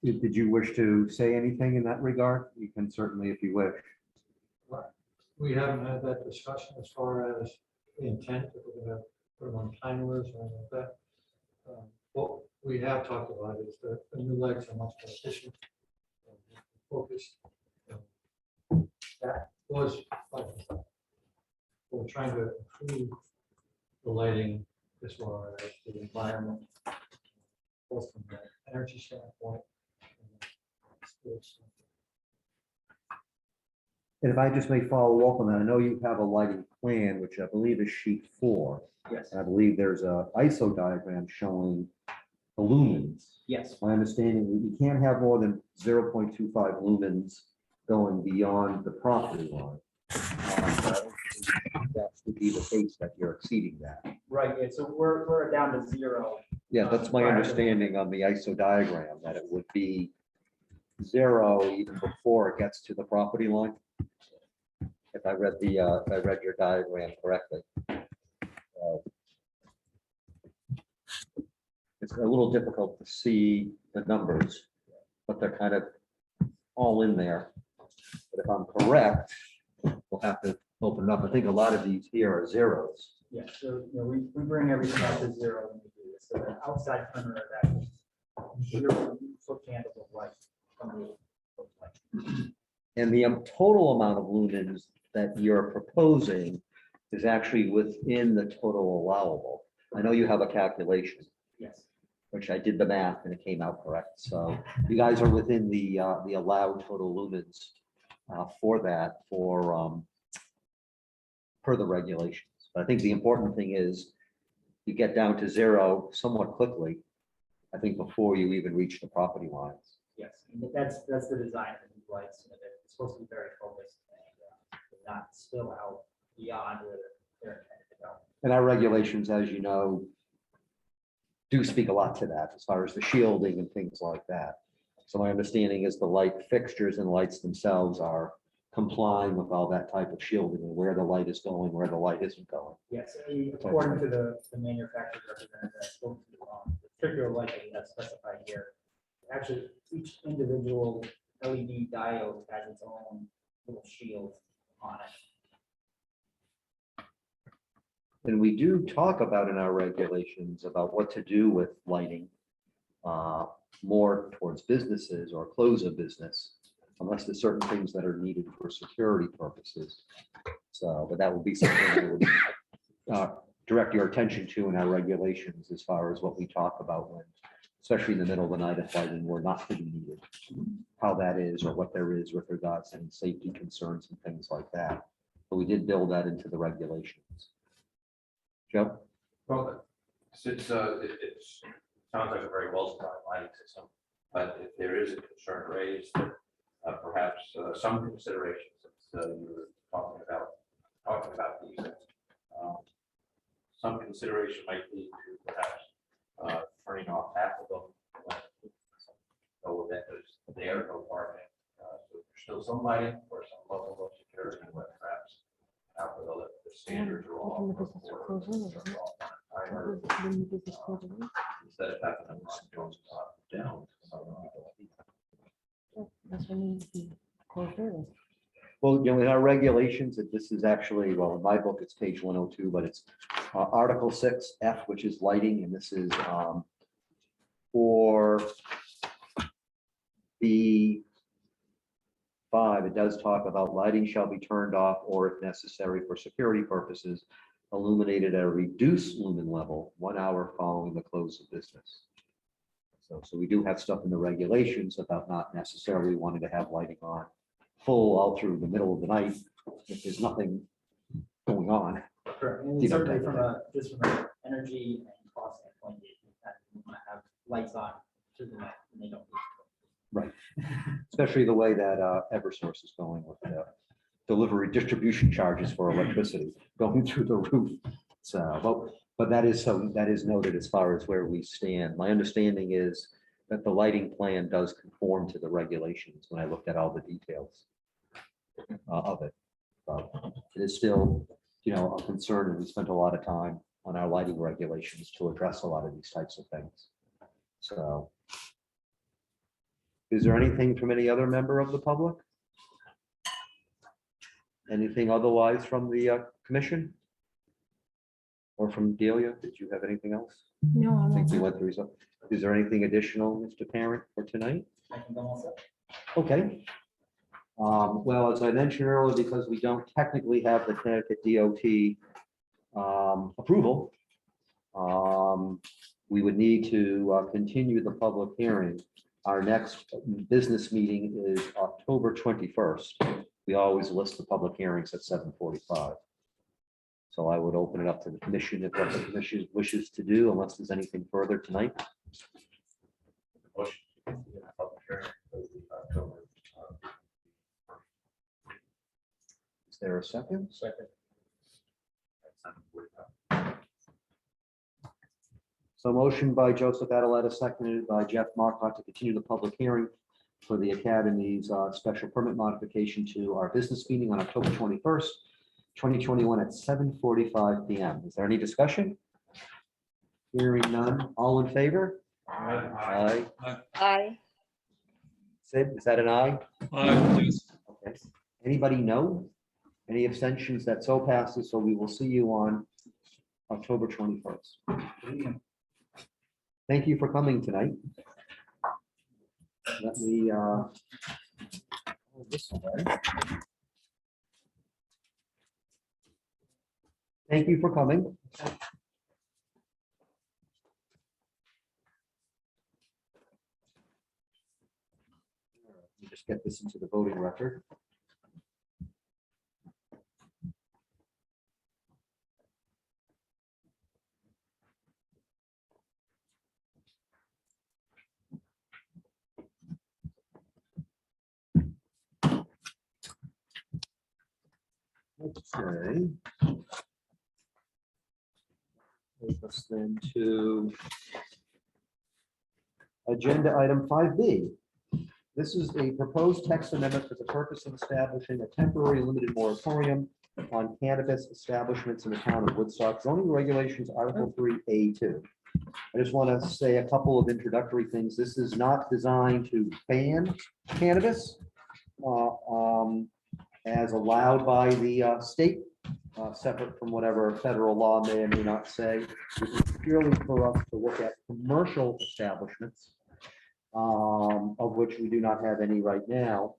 Did you wish to say anything in that regard? You can certainly, if you wish. We haven't had that discussion as far as the intent, if we're gonna put them on timers or anything like that. What we have talked about is that the new lights are much more efficient, focused. That was, we're trying to improve the lighting as far as the environment, both from the energy standpoint. And if I just may follow up on that, I know you have a lighting plan, which I believe is sheet 4. yes, And I believe there's a ISO diagram showing the lumens. yes, My understanding, you can't have more than 0.25 lumens going beyond the property line. That would be the case that you're exceeding that. right. Yeah, so we're down to 0. Yeah, that's my understanding on the ISO diagram, that it would be 0 even before it gets to the property line. If I read your diagram correctly. It's a little difficult to see the numbers, but they're kind of all in there. But if I'm correct, we'll have to open it up. I think a lot of these here are zeros. Yeah, so we bring everything up to 0 when we do this. So the outside perimeter of that is 0 foot candles of light from the light. And the total amount of lumens that you're proposing is actually within the total allowable. I know you have a calculation, Yes, which I did the math and it came out correct. So you guys are within the allowed total lumens for that per the regulations. But I think the important thing is you get down to 0 somewhat quickly, I think before you even reach the property lines. yes. And that's the design of the new lights. You know, they're supposed to be very focused and not spill out beyond where they're intended to go. And our regulations, as you know, do speak a lot to that as far as the shielding and things like that. So my understanding is the light fixtures and lights themselves are complying with all that type of shielding and where the light is going, where the light isn't going. Yes, according to the manufacturer's representative, I spoke to the particular light that we have specified here. Actually, each individual LED diode has its own little shield on it. And we do talk about in our regulations about what to do with lighting more towards businesses or close of business, unless there's certain things that are needed for security purposes. So, but that will be something I would direct your attention to in our regulations as far as what we talk about when, especially in the middle of the night, if lighting were not to be needed, how that is or what there is with regards to any safety concerns and things like that. But we did build that into the regulations. Joe? Well, since it sounds like a very well-designed lighting system, but if there is a concern raised, perhaps some considerations that you were talking about these, some consideration might be to perhaps turning off half of them. No event is there, no parking. So there's still some lighting or some level of security, but perhaps after the standards are all. Instead of having them down. That's when you be closed early. Well, you know, in our regulations, that this is actually, well, in my book, it's page 102, but it's Article 6F, which is lighting, and this is for the does talk about lighting shall be turned off or if necessary for security purposes, illuminated at a reduced lumen level 1 hour following the close of business. So we do have stuff in the regulations about not necessarily wanting to have lighting on full all through the middle of the night if there's nothing going on. Correct. And You know, certainly that- from a, just from an energy and cost standpoint, you want to have lights on through the night and they don't. Especially the way that Eversource is going with delivery distribution charges for electricity going through the roof. So, but that is noted as far as where we stand. My understanding is that the lighting plan does conform to the regulations when I looked at all the details of it. It is still, a concern, and we spent a lot of time on our lighting regulations to address a lot of these types of things. So. Is there anything from any other member of the public? Anything otherwise from the commission? Or from Delia? Did you have anything else? No, I I'm think we all went through some. Is there anything additional, Mr. Parent, for tonight? I can go also. Okay. Well, as I mentioned earlier, because we don't technically have the Connecticut DOT approval, we would need to continue the public hearing. Our next business meeting is October 21st. We always list the public hearings at 7:45. So I would open it up to the commission if what the commission wishes to do, unless there's anything further tonight. Motion to continue the public hearing for the October, Is there a second? Second. at 7:45. So motion by Joseph Adeletta, seconded by Jeff Markot to continue the public hearing for the Academy's special permit modification to our business meeting on October 21st, 2021 at 7:45 PM. Is there any discussion? Hearing none. All in favor? Aye. Aye. Sid, is that an aye? Yes. Okay. Anybody no? Any abstentions? That so passes. So we will see you on October 21st. Thank you for coming tonight. Let me this away. Thank you for coming. Let me just get this into the voting record. Okay. Take us then to agenda item 5B. This is a proposed text amendment for the purpose of establishing a temporary limited moratorium on cannabis establishments in the town of Woodstock. Zoning regulations, Article 3A2. I just want to say a couple of introductory things. This is not designed to ban cannabis as allowed by the state, separate from whatever federal law may or may not say. This is purely for us to look at commercial establishments, of which we do not have any right now,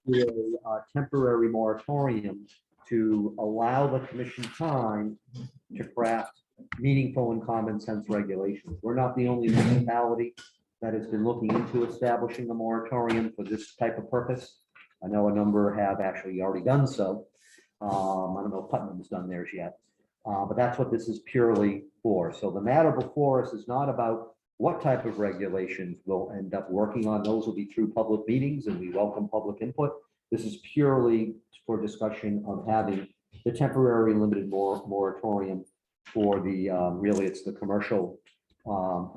with a temporary moratorium to allow the commission time to craft meaningful and common sense regulations. We're not the only municipality that has been looking into establishing a moratorium for this type of purpose. I know a number have actually already done so. I don't know if Putnam's done theirs yet, but that's what this is purely for. So the matter before us is not about what type of regulations we'll end up working on. Those will be through public meetings, and we welcome public input. This is purely for discussion of having the temporary limited moratorium for the, really, it's the commercial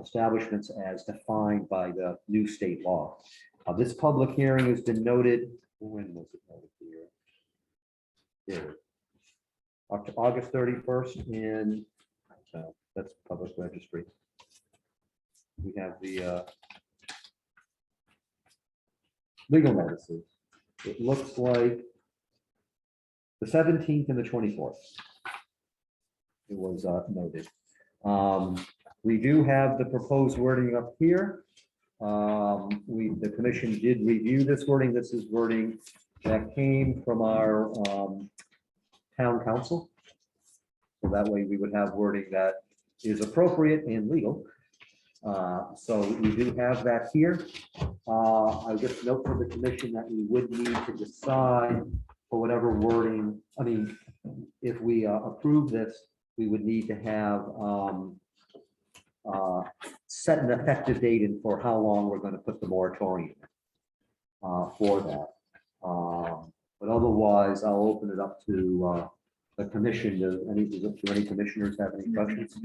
establishments as defined by the new state law. This public hearing has been noted. When was it noted here? Here. August 31st, and that's public registry. We have the legal notices. It looks like the 17th and the 24th. It was noted. We do have the proposed wording up here. The commission did review this wording. This is wording that came from our town council. So that way we would have wording that is appropriate and legal. So we do have that here. I'll just note for the commission that we would need to decide for whatever wording, I mean, if we approve this, we would need to have set an effective date and for how long we're going to put the moratorium for that. But otherwise, I'll open it up to the commission. Do any commissioners have any questions?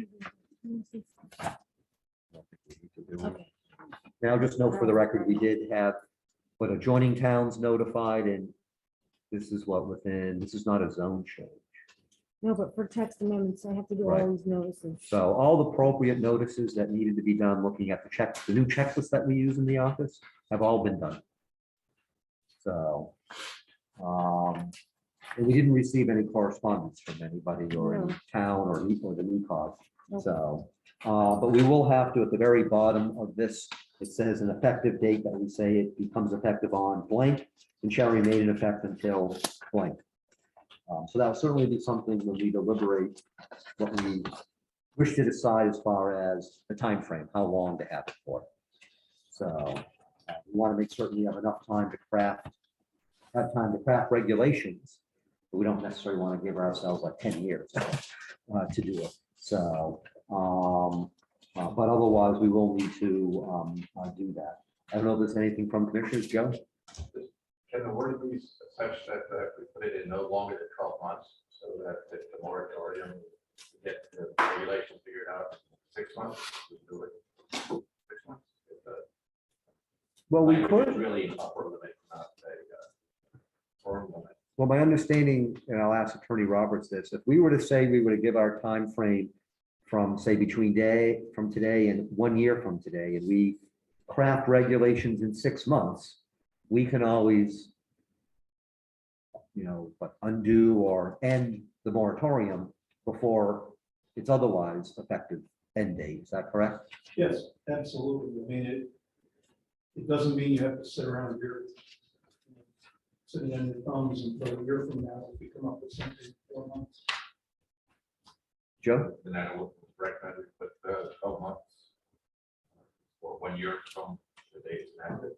Okay. Now, just note for the record, we did have, but adjoining towns notified, and this is what this is not a zone change. No, but for text amendments, I have to do Right. all these notices. So all the appropriate notices that needed to be done, looking at the new checklist that we use in the office, have all been done. So, and we didn't receive any correspondence from anybody or any town or the new cause. Okay. So, but we will have to, at the very bottom of this, it says an effective date that we say it becomes effective on blank and shall remain in effect until blank. So that will certainly be something when we deliberate what we wish to decide as far as the time frame, how long to have it for. So we want to make certain we have enough time to craft regulations, but we don't necessarily want to give ourselves like 10 years to do it. So, but otherwise, we will need to do that. I don't know if there's anything from commissioners, Joe? Can the word be such that we put it in no longer than 12 months, so that if the moratorium, get the regulation figured out in 6 months, we do it 6 months? If the Well, we language is could. really upper limit, not a firm limit. Well, my understanding, and I'll ask Attorney Roberts this, if we were to say we were to give our time frame from, say, from today and 1 year from today, and we craft regulations in 6 months, we can always, but undo or end the moratorium before it's otherwise effective end date. Is that correct? Yes, absolutely. I mean, it doesn't mean you have to sit around here sitting on your thumbs until a year from now, if you come up with something in 4 months. Joe? And I would recommend we put 12 months or 1 year from the date it's enacted.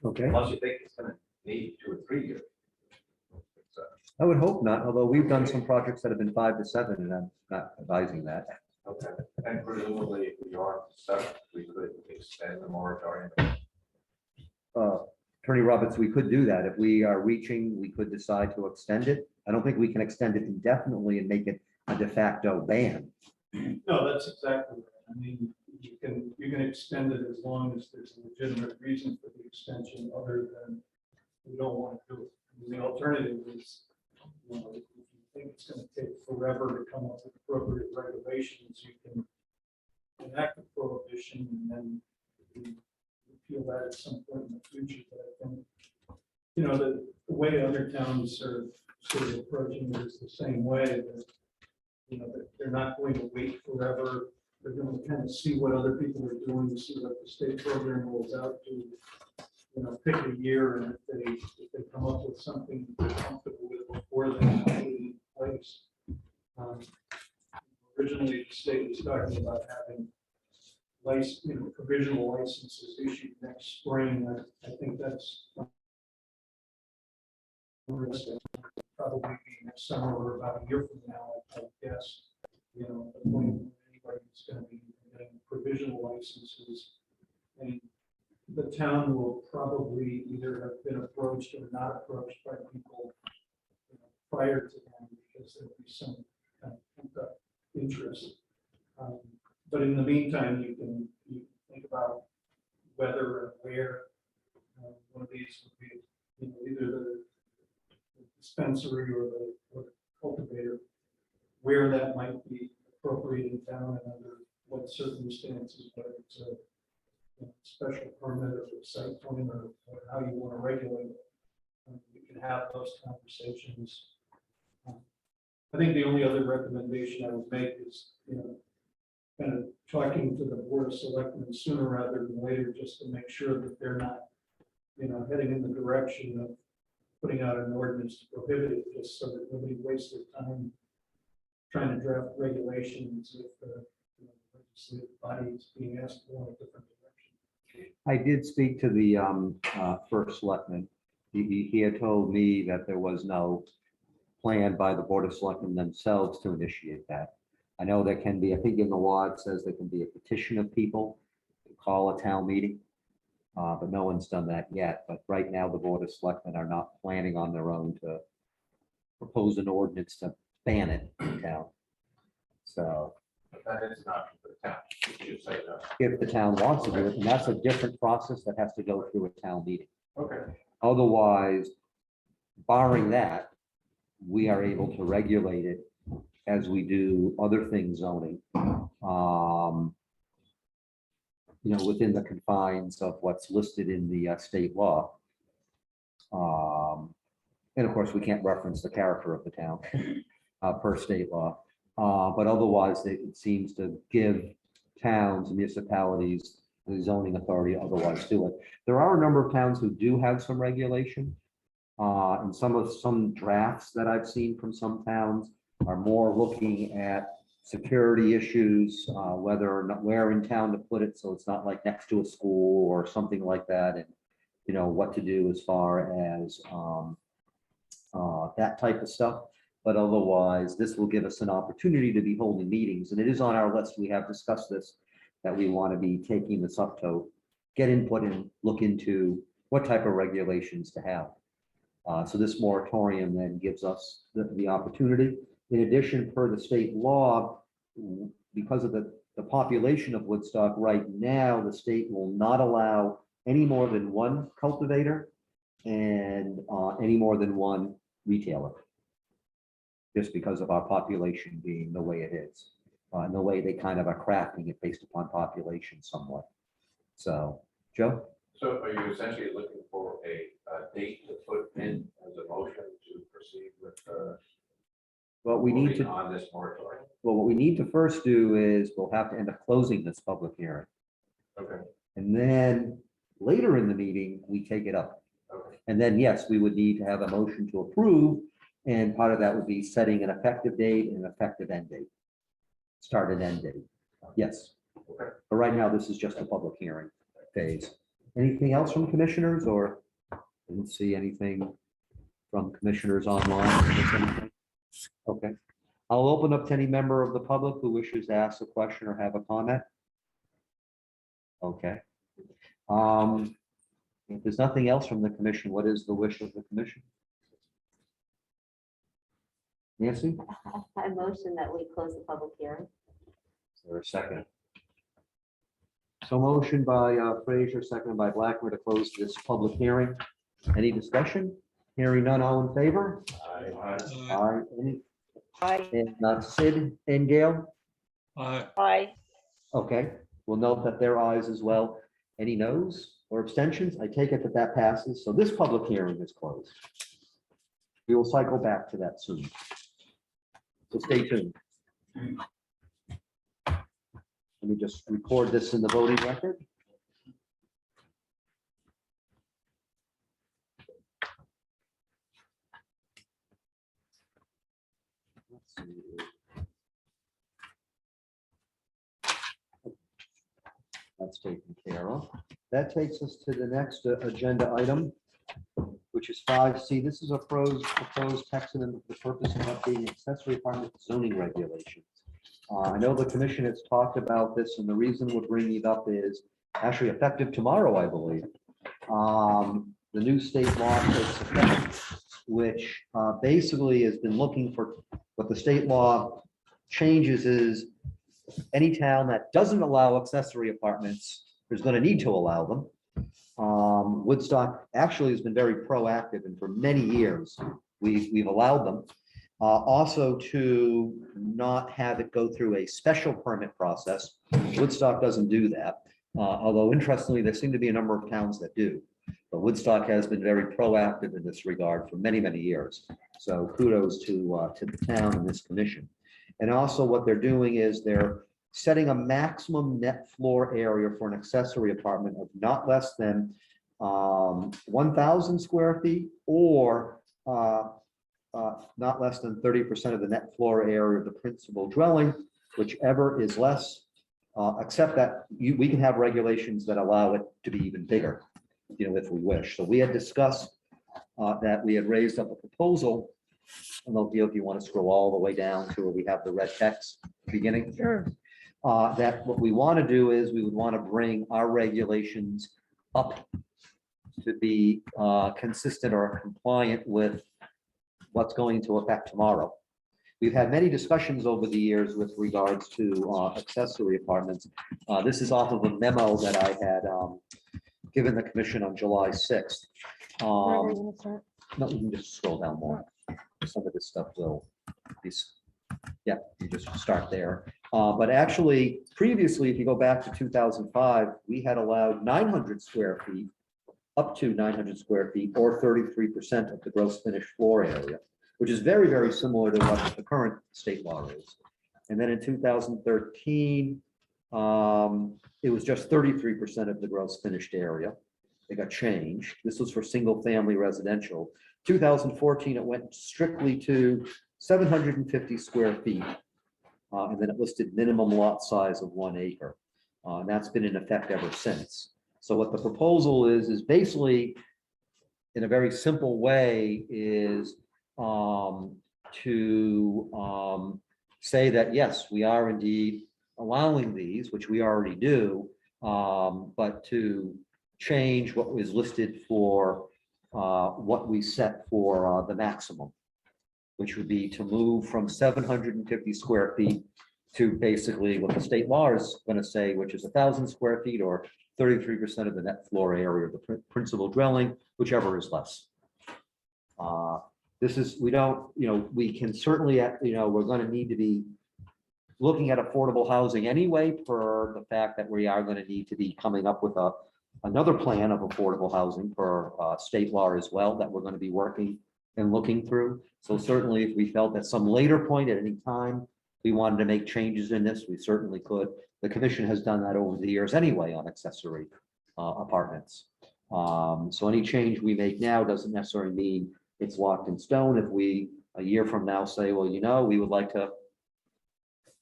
Okay. Unless you think it's going to need 2 or 3 years. So, I would hope not, although we've done some projects that have been 5 to 7, and I'm not advising that. okay, and presumably if we are stuck, we could extend the moratorium. Attorney Roberts, we could do that. If we are reaching, we could decide to extend it. I don't think we can extend it indefinitely and make it a de facto ban. No, that's exactly right. I mean, you can extend it as long as there's a legitimate reason for the extension other than we don't want to do it. I mean, the alternative is, if you think it's going to take forever to come up with appropriate regulations, you can enact a prohibition and then you feel that at some point in the future. But I think, the way other towns are sort of approaching it is the same way that, that they're not going to wait forever. They're going to kind of see what other people are doing, see what the state program rolls out to, pick a year, and if they come up with something they're comfortable with before they put it in place. Originally, the state was talking about having provisional licenses issued next spring. I think that's probably be next summer or about a year from now, I guess. The point when anybody's going to be getting provisional licenses, and the town will probably either have been approached or not approached by people prior to them, because there'll be some kind of pent-up interest. But in the meantime, you can think about whether and where one of these would be, either the dispensary or the cultivator, where that might be appropriate in town and under what circumstances, whether it's a special permit or a site plan or how you want to regulate it. You can have those conversations. I think the only other recommendation I would make is, kind of talking to the Board of Selectmen sooner rather than later, just to make sure that they're not, heading in the direction of putting out an ordinance to prohibit it, just so that nobody wastes their time trying to draft regulations if the legislative body is being asked to go in a different direction. I did speak to the first selectman. He had told me that there was no plan by the Board of Selectmen themselves to initiate that. I know there can be, I think in the law, it says there can be a petition of people to call a town meeting, but no one's done that yet. But right now, the Board of Selectmen are not planning on their own to propose an ordinance to ban it in town. So But that is an option for the town. You say that. if the town wants to do it, and that's a different process that has to go through a town meeting. Okay. Otherwise, barring that, we are able to regulate it as we do other things zoning. Within the confines of what's listed in the state law. And of course, we can't reference the character of the town per state law. But otherwise, it seems to give towns, municipalities, the zoning authority otherwise do it. There are a number of towns who do have some regulation. And some drafts that I've seen from some towns are more looking at security issues, whether or not where in town to put it, so it's not like next to a school or something like that, and what to do as far as that type of stuff. But otherwise, this will give us an opportunity to be holding meetings, and it is on our list. We have discussed this, that we want to be taking this up to get input and look into what type of regulations to have. So this moratorium then gives us the opportunity. In addition, per the state law, because of the population of Woodstock right now, the state will not allow any more than one cultivator and any more than one retailer. Just because of our population being the way it is, and the way they kind of are crafting it based upon population somewhat. So, Joe? So are you essentially looking for a date to put in as a motion to proceed with What we need moving to, on this moratorium? well, what we need to first do is we'll have to end up closing this public hearing. Okay. And then later in the meeting, we take it up. Okay. And then, yes, we would need to have a motion to approve. And part of that would be setting an effective date and an effective end date. Start and end date. Yes. Okay. But right now, this is just a public hearing phase. Anything else from commissioners, or didn't see anything from commissioners online? Miss anything? Okay. I'll open up to any member of the public who wishes to ask a question or have a comment. Okay. If there's nothing else from the commission, what is the wish of the commission? Nancy, is I motion that we close the public hearing. there a second? So motion by Frazier, seconded by Blackmer to close this public hearing. Any discussion? Hearing none, all in favor? Aye. Any? Aye. And Sid and Gail? Aye. Okay, we'll note that their ayes as well. Any noes or abstentions? I take it that that passes. So this public hearing is closed. We will cycle back to that soon. So stay tuned. Let me just record this in the voting record. Let's see. That's taken care of. That takes us to the next agenda item, which is 5C. This is a proposed text amendment for the purpose of updating accessory apartment zoning regulations. I know the commission has talked about this, and the reason we're bringing it up is actually effective tomorrow, I believe. The new state law takes effect, which basically has been looking for what the state law changes is any town that doesn't allow accessory apartments is going to need to allow them. Woodstock actually has been very proactive, and for many years, we've allowed them. Also to not have it go through a special permit process. Woodstock doesn't do that. Although interestingly, there seem to be a number of towns that do. But Woodstock has been very proactive in this regard for many, many years. So kudos to the town and this commission. And also what they're doing is they're setting a maximum net floor area for an accessory apartment of not less than 1,000 square feet or not less than 30% of the net floor area of the principal dwelling, whichever is less, except that we can have regulations that allow it to be even bigger, if we wish. So we had discussed that we had raised up a proposal. I don't know, Gil, if you want to scroll all the way down to where we have the red text beginning. Sure. That what we want to do is we would want to bring our regulations up to be consistent or compliant with what's going into effect tomorrow. We've had many discussions over the years with regards to accessory apartments. This is off of a memo that I had given the commission on July 6th. Where are you gonna start? No, you can just scroll down more. Some of this stuff will be, yeah, you just start there. But actually, previously, if you go back to 2005, we had allowed 900 square feet, up to 900 square feet, or 33% of the gross finished floor area, which is very, very similar to what the current state law is. And then in 2013, it was just 33% of the gross finished area. It got changed. This was for single family residential. 2014, it went strictly to 750 square feet. And then it listed minimum lot size of 1 acre. And that's been in effect ever since. So what the proposal is basically, in a very simple way, is to say that, yes, we are indeed allowing these, which we already do, but to change what was listed for what we set for the maximum, which would be to move from 750 square feet to basically what the state law is going to say, which is 1,000 square feet or 33% of the net floor area of the principal dwelling, whichever is less. This is, we don't, we can certainly, we're going to need to be looking at affordable housing anyway, for the fact that we are going to need to be coming up with another plan of affordable housing for state law as well, that we're going to be working and looking through. So certainly if we felt at some later point at any time, we wanted to make changes in this, we certainly could. The commission has done that over the years anyway on accessory apartments. So any change we make now doesn't necessarily mean it's locked in stone. If we, a year from now, say, well, we would like to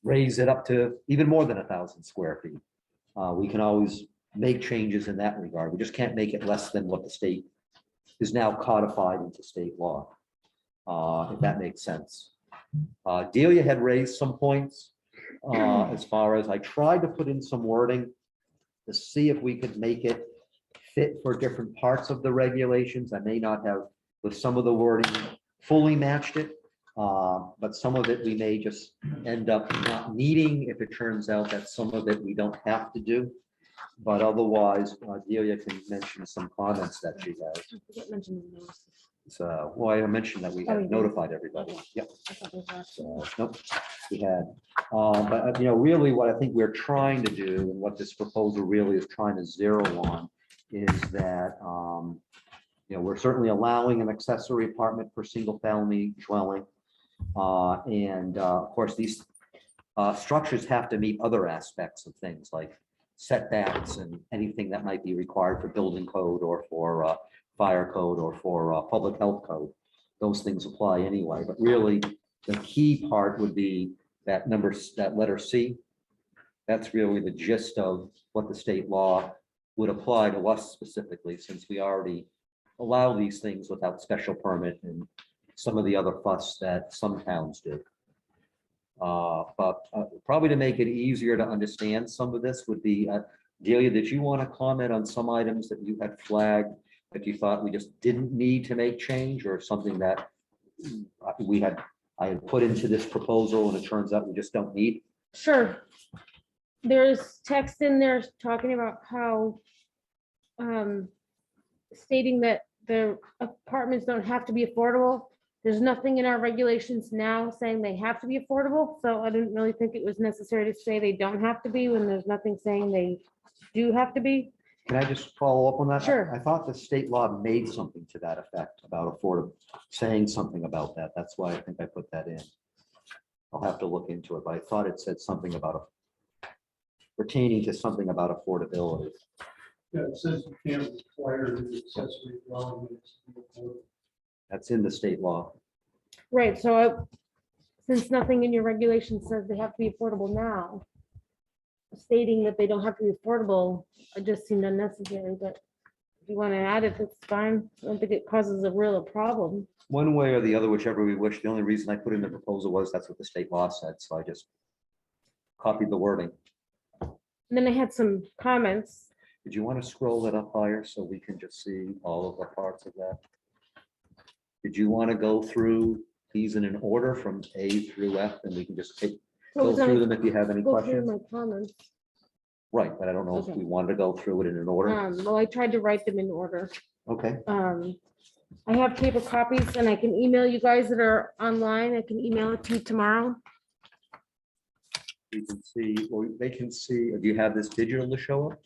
raise it up to even more than 1,000 square feet, we can always make changes in that regard. We just can't make it less than what the state is now codified into state law, if that makes sense. Delia had raised some points as far as I tried to put in some wording to see if we could make it fit for different parts of the regulations. I may not have, with some of the wording, fully matched it, but some of it we may just end up not needing if it turns out that some of it we don't have to do. But otherwise, Delia can mention some comments that she has. I forget mentioning the notices. So, well, I mentioned that we Oh, you had did. notified everybody. Okay. Yep. I thought it was last. So, nope, we had. But, really what I think we're trying to do and what this proposal really is trying to zero on is that, we're certainly allowing an accessory apartment for single family dwelling. And of course, these structures have to meet other aspects of things like setbacks and anything that might be required for building code or for fire code or for public health code. Those things apply anyway, but really the key part would be that letter C. That's really the gist of what the state law would apply to us specifically, since we already allow these things without special permit and some of the other fuss that some towns do. But probably to make it easier to understand some of this would be, Delia, did you want to comment on some items that you had flagged that you thought we just didn't need to make change, or something that I had put into this proposal and it turns out we just don't need? Sure. There's text in there talking about how stating that the apartments don't have to be affordable. There's nothing in our regulations now saying they have to be affordable, so I didn't really think it was necessary to say they don't have to be when there's nothing saying they do have to be. Can I just follow up on that? Sure. I thought the state law made something to that effect about affordable, saying something about that. That's why I think I put that in. I'll have to look into it, but I thought it said something about pertaining to something about affordability. Yeah, it says you can't require the accessory dwelling units to be affordable. That's in the state law. Right, so since nothing in your regulation says they have to be affordable now, stating that they don't have to be affordable, it just seemed unnecessary, but if you want to add it, that's fine. I don't think it causes a real problem. One way or the other, whichever we wish. The only reason I put in the proposal was that's what the state law said, so I just copied the wording. And then I had some comments. Did you want to scroll that up higher so we can just see all of the parts of that? Did you want to go through these in an order from A through F, and we can just go through them if you have any Go through questions? my comments. Right, but I don't know if Okay. we wanted to go through it in an order. Well, I tried to write them in order. Okay, I have paper copies and I can email you guys that are online. I can email it to you tomorrow. you can see, or they can see, do you have this digital to show up?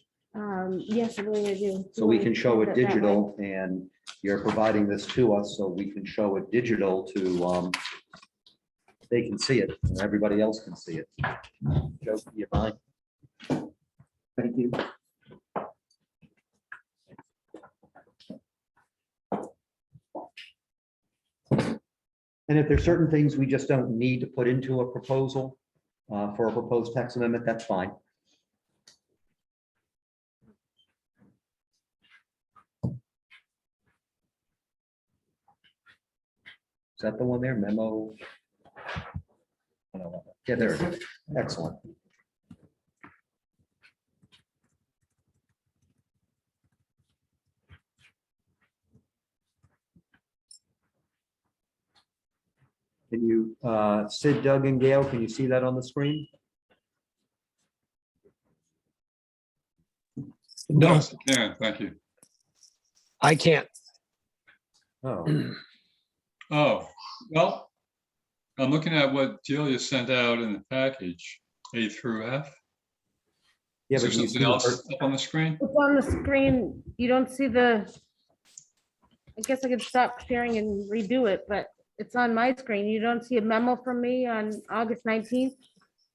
Yes, I believe I do. So we can show it that way. digital, and you're providing this to us, so we can show it digital to, they can see it, and everybody else can see it. Joe, do you mind? Thank you. And if there's certain things we just don't need to put into a proposal for a proposed text amendment, that's fine. Is that the one there, memo? I don't know. Yeah, there it is. Excellent. Can you, Sid, Doug, and Gail, can you see that on the screen? No, Yes, I can, thank you. I can't. Oh, Oh, well, I'm looking at what Delia sent out in the package, A through F. yeah, Is there but you something see, else up on the screen? It's on the screen. You don't see the, I guess I could stop sharing and redo it, but it's on my screen. You don't see a memo from me on August 19th?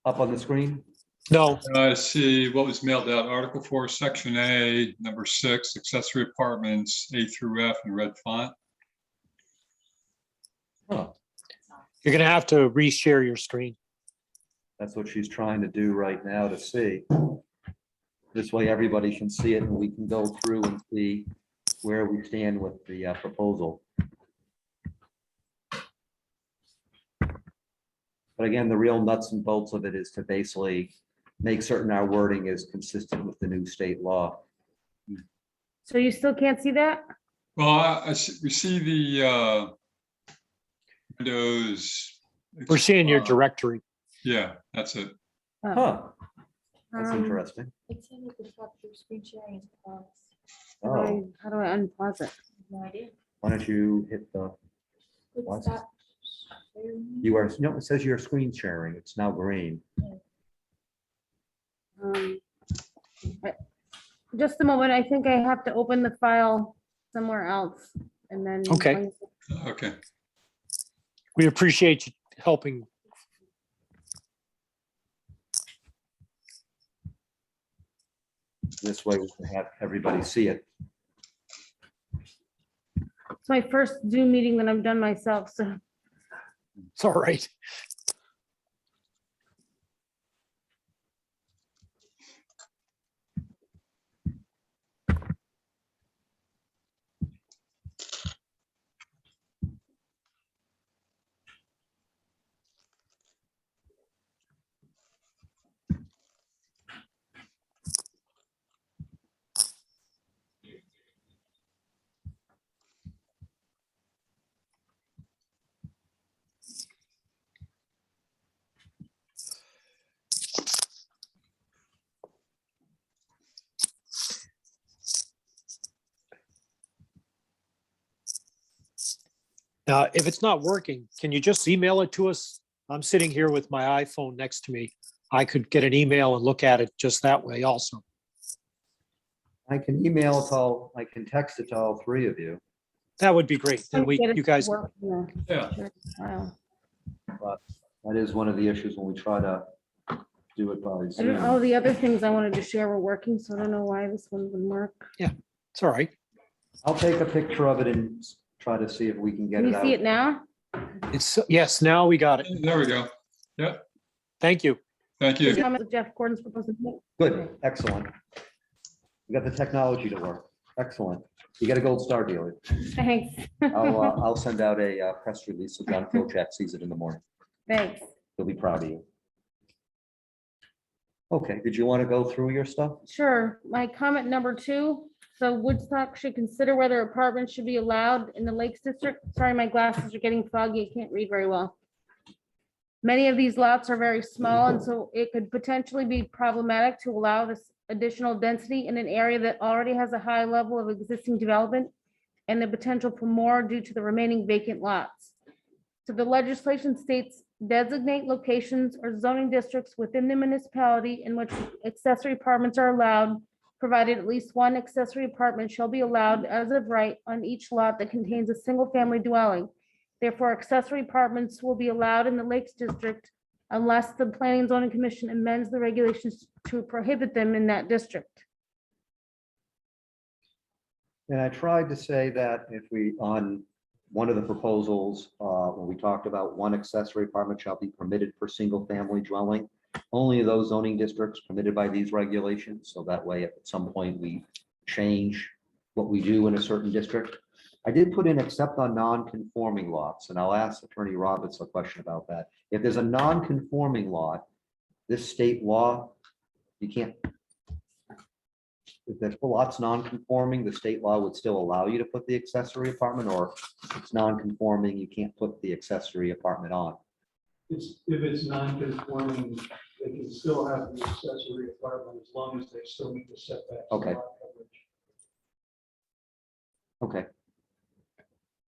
up on the screen? No, I see what was mailed out, Article 4, Section A, number 6, accessory apartments, A through F in red font. Huh, you're gonna have to reshare your screen. that's what she's trying to do right now to see. This way, everybody can see it, and we can go through and see where we stand with the proposal. But again, the real nuts and bolts of it is to basically make certain our wording is consistent with the new state law. So you still can't see that? Well, we see the Windows. We're seeing your directory. Yeah, that's it. Huh, that's Um, interesting. It's in at the top of your screen sharing is paused. Oh, How do I unpause it? No idea. why don't you hit the, Click What? stop sharing. you are, no, it says you're screen sharing. It's now green. Just a moment. I think I have to open the file somewhere else and then. Okay. Okay. We appreciate you helping. This way we can have everybody see it. It's my first Zoom meeting that I've done myself, so. It's all right. Now, if it's not working, can you just email it to us? I'm sitting here with my iPhone next to me. I could get an email and look at it just that way also. I can email it to all, I can text it to all three of you, That would be great. Then Get it you to guys, work in the Yeah. file. but that is one of the issues when we try to do it by I don't, Zoom. all the other things I wanted to share were working, so I don't know why this one wouldn't work. It's all right. I'll take a picture of it and try to see if we can get Can it you out. see it now? It's, yes, now we got it. There we go. Thank you. Thank you. Comment with Jeff Gordon's proposal. Good, excellent. We got the technology to work. Excellent. You got a gold star, Delia. Thanks. I'll send out a press release so John Filchak sees it in the morning. Thanks. He'll be proud of you. Okay, did you want to go through your stuff? Sure. My comment number 2. So Woodstock should consider whether apartments should be allowed in the Lakes District. Sorry, my glasses are getting foggy. I can't read very well. Many of these lots are very small, and so it could potentially be problematic to allow this additional density in an area that already has a high level of existing development and the potential for more due to the remaining vacant lots. So the legislation states designate locations or zoning districts within the municipality in which accessory apartments are allowed, provided at least one accessory apartment shall be allowed as of right on each lot that contains a single-family dwelling. Therefore, accessory apartments will be allowed in the Lakes District unless the Planning and Zoning Commission amends the regulations to prohibit them in that district. And I tried to say that if we, on one of the proposals, when we talked about one accessory apartment shall be permitted for single family dwelling, only those zoning districts permitted by these regulations. So that way, if at some point we change what we do in a certain district. I did put in except on non-conforming lots, and I'll ask Attorney Roberts a question about that. If there's a non-conforming lot, this state law, you can't. If the lot's non-conforming, the state law would still allow you to put the accessory apartment, or if it's non-conforming, you can't put the accessory apartment on. If it's non-conforming, they can still have the accessory apartment as long as they still meet the setbacks. and Okay. lot coverage. Okay,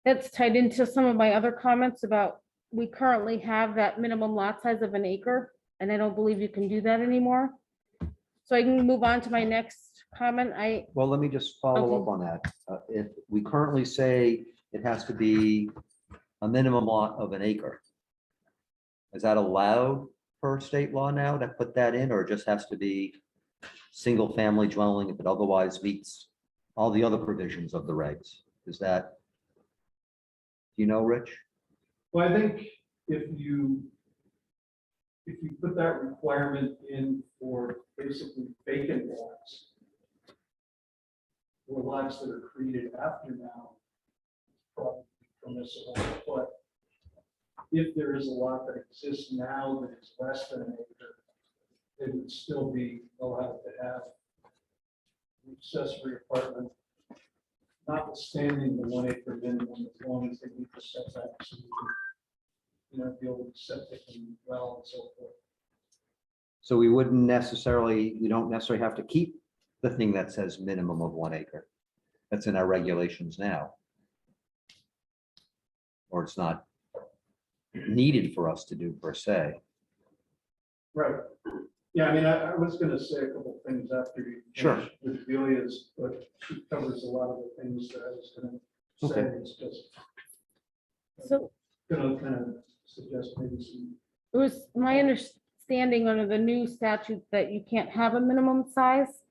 That's tied into some of my other comments about, we currently have that minimum lot size of an acre, and I don't believe you can do that anymore. So I can move on to my next comment. well, let me just follow up on that. If we currently say it has to be a minimum lot of an acre, is that allowed per state law now to put that in, or it just has to be single family dwelling if it otherwise meets all the other provisions of the regs? Is that, do you know, Rich? Well, I think if you put that requirement in for basically vacant lots, or lots that are created after now, probably permissible, but if there is a lot that exists now that is less than an acre, it would still be allowed to have an accessory apartment, notwithstanding the 1 acre minimum, as long as they meet the setbacks. So you know, deal with septic and well and so forth. So we wouldn't necessarily, we don't necessarily have to keep the thing that says minimum of 1 acre. That's in our regulations now. Or it's not needed for us to do per se. Right. Yeah, I mean, I was gonna say a couple things after you. Sure. finish With Delia's, but she covers a lot of the things that I was gonna say. Okay. It's just So gonna kind of suggest maybe some. it was my understanding under the new statute that you can't have a minimum size,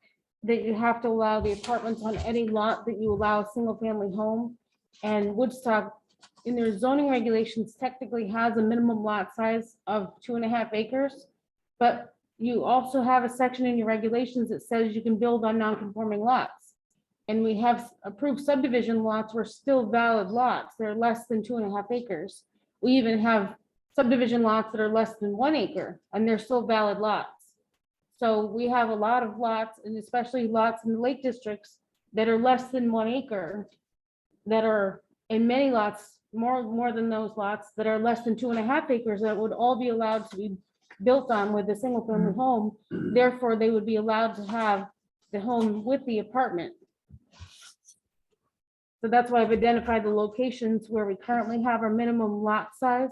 that you have to allow the apartments on any lot that you allow a single family home. And Woodstock, in their zoning regulations, technically has a minimum lot size of 2.5 acres. But you also have a section in your regulations that says you can build on non-conforming lots. And we have approved subdivision lots were still valid lots. They're less than 2.5 acres. We even have subdivision lots that are less than 1 acre, and they're still valid lots. So we have a lot of lots, and especially lots in the lake districts that are less than 1 acre, that are, in many lots, more than those lots that are less than 2.5 acres, that would all be allowed to be built on with a single family home. Therefore, they would be allowed to have the home with the apartment. So that's why I've identified the locations where we currently have our minimum lot size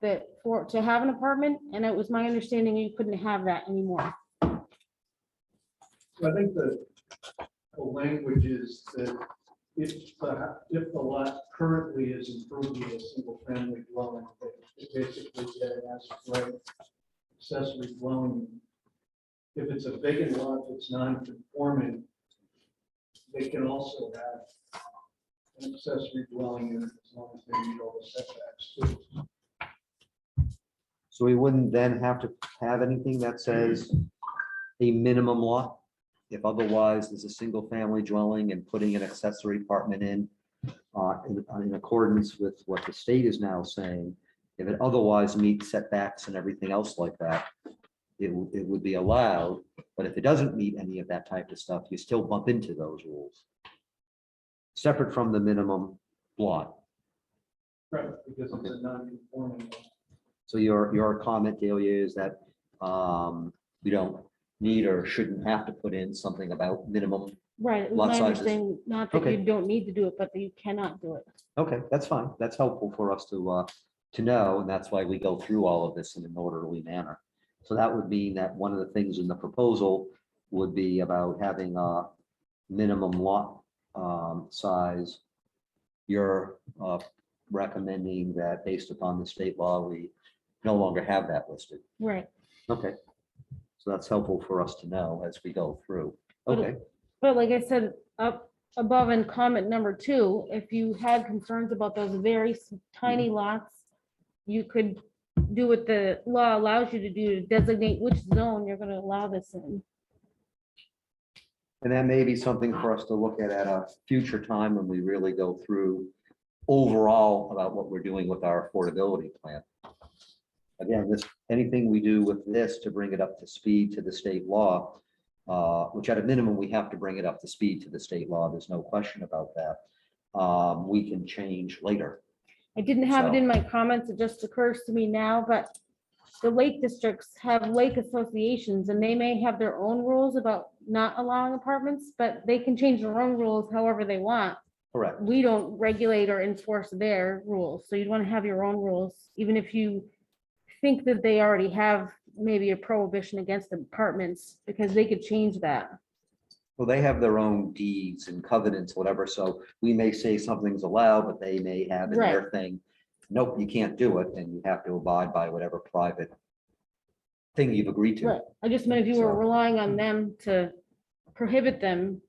that to have an apartment, and it was my understanding you couldn't have that anymore. I think the language is that if the lot currently is improved with a single family dwelling, it basically as right accessory dwelling, if it's a vacant lot that's non-conforming, they can also have an accessory dwelling unit as long as they meet all the setbacks too. So we wouldn't then have to have anything that says a minimum lot? If otherwise there's a single family dwelling and putting an accessory apartment in accordance with what the state is now saying, if it otherwise meets setbacks and everything else like that, it would be allowed. But if it doesn't meet any of that type of stuff, you still bump into those rules. Separate from the minimum lot. Right, because it's a non-conforming lot. So your comment, Delia, is that we don't need or shouldn't have to put in something about minimum. Right, it was Lot my sizes. understanding, not that Okay. you don't need to do it, but that you cannot do it. Okay, that's fine. That's helpful for us to know, and that's why we go through all of this in an orderly manner. So that would mean that one of the things in the proposal would be about having a minimum lot size. You're recommending that based upon the state law, we no longer have that listed. Right. Okay. So that's helpful for us to know as we go through. Okay, But like I said, up above in comment number 2, if you had concerns about those very tiny lots, you could do what the law allows you to do, to designate which zone you're gonna allow this in. and that may be something for us to look at a future time when we really go through overall about what we're doing with our affordability plan. Again, anything we do with this to bring it up to speed to the state law, which at a minimum, we have to bring it up to speed to the state law. There's no question about that. We can change later. I didn't have it So- in my comments, it just occurs to me now, but the lake districts have lake associations and they may have their own rules about not allowing apartments, but they can change their own rules however they want. Correct. We don't regulate or enforce their rules, so you'd want to have your own rules, even if you think that they already have maybe a prohibition against apartments, because they could change that. Well, they have their own deeds and covenants, whatever. So we may say something's allowed, but they may have in their thing, nope, you can't do it, and you have to abide by whatever private thing you've agreed to. Right, I just meant if you were So- relying on them to prohibit them,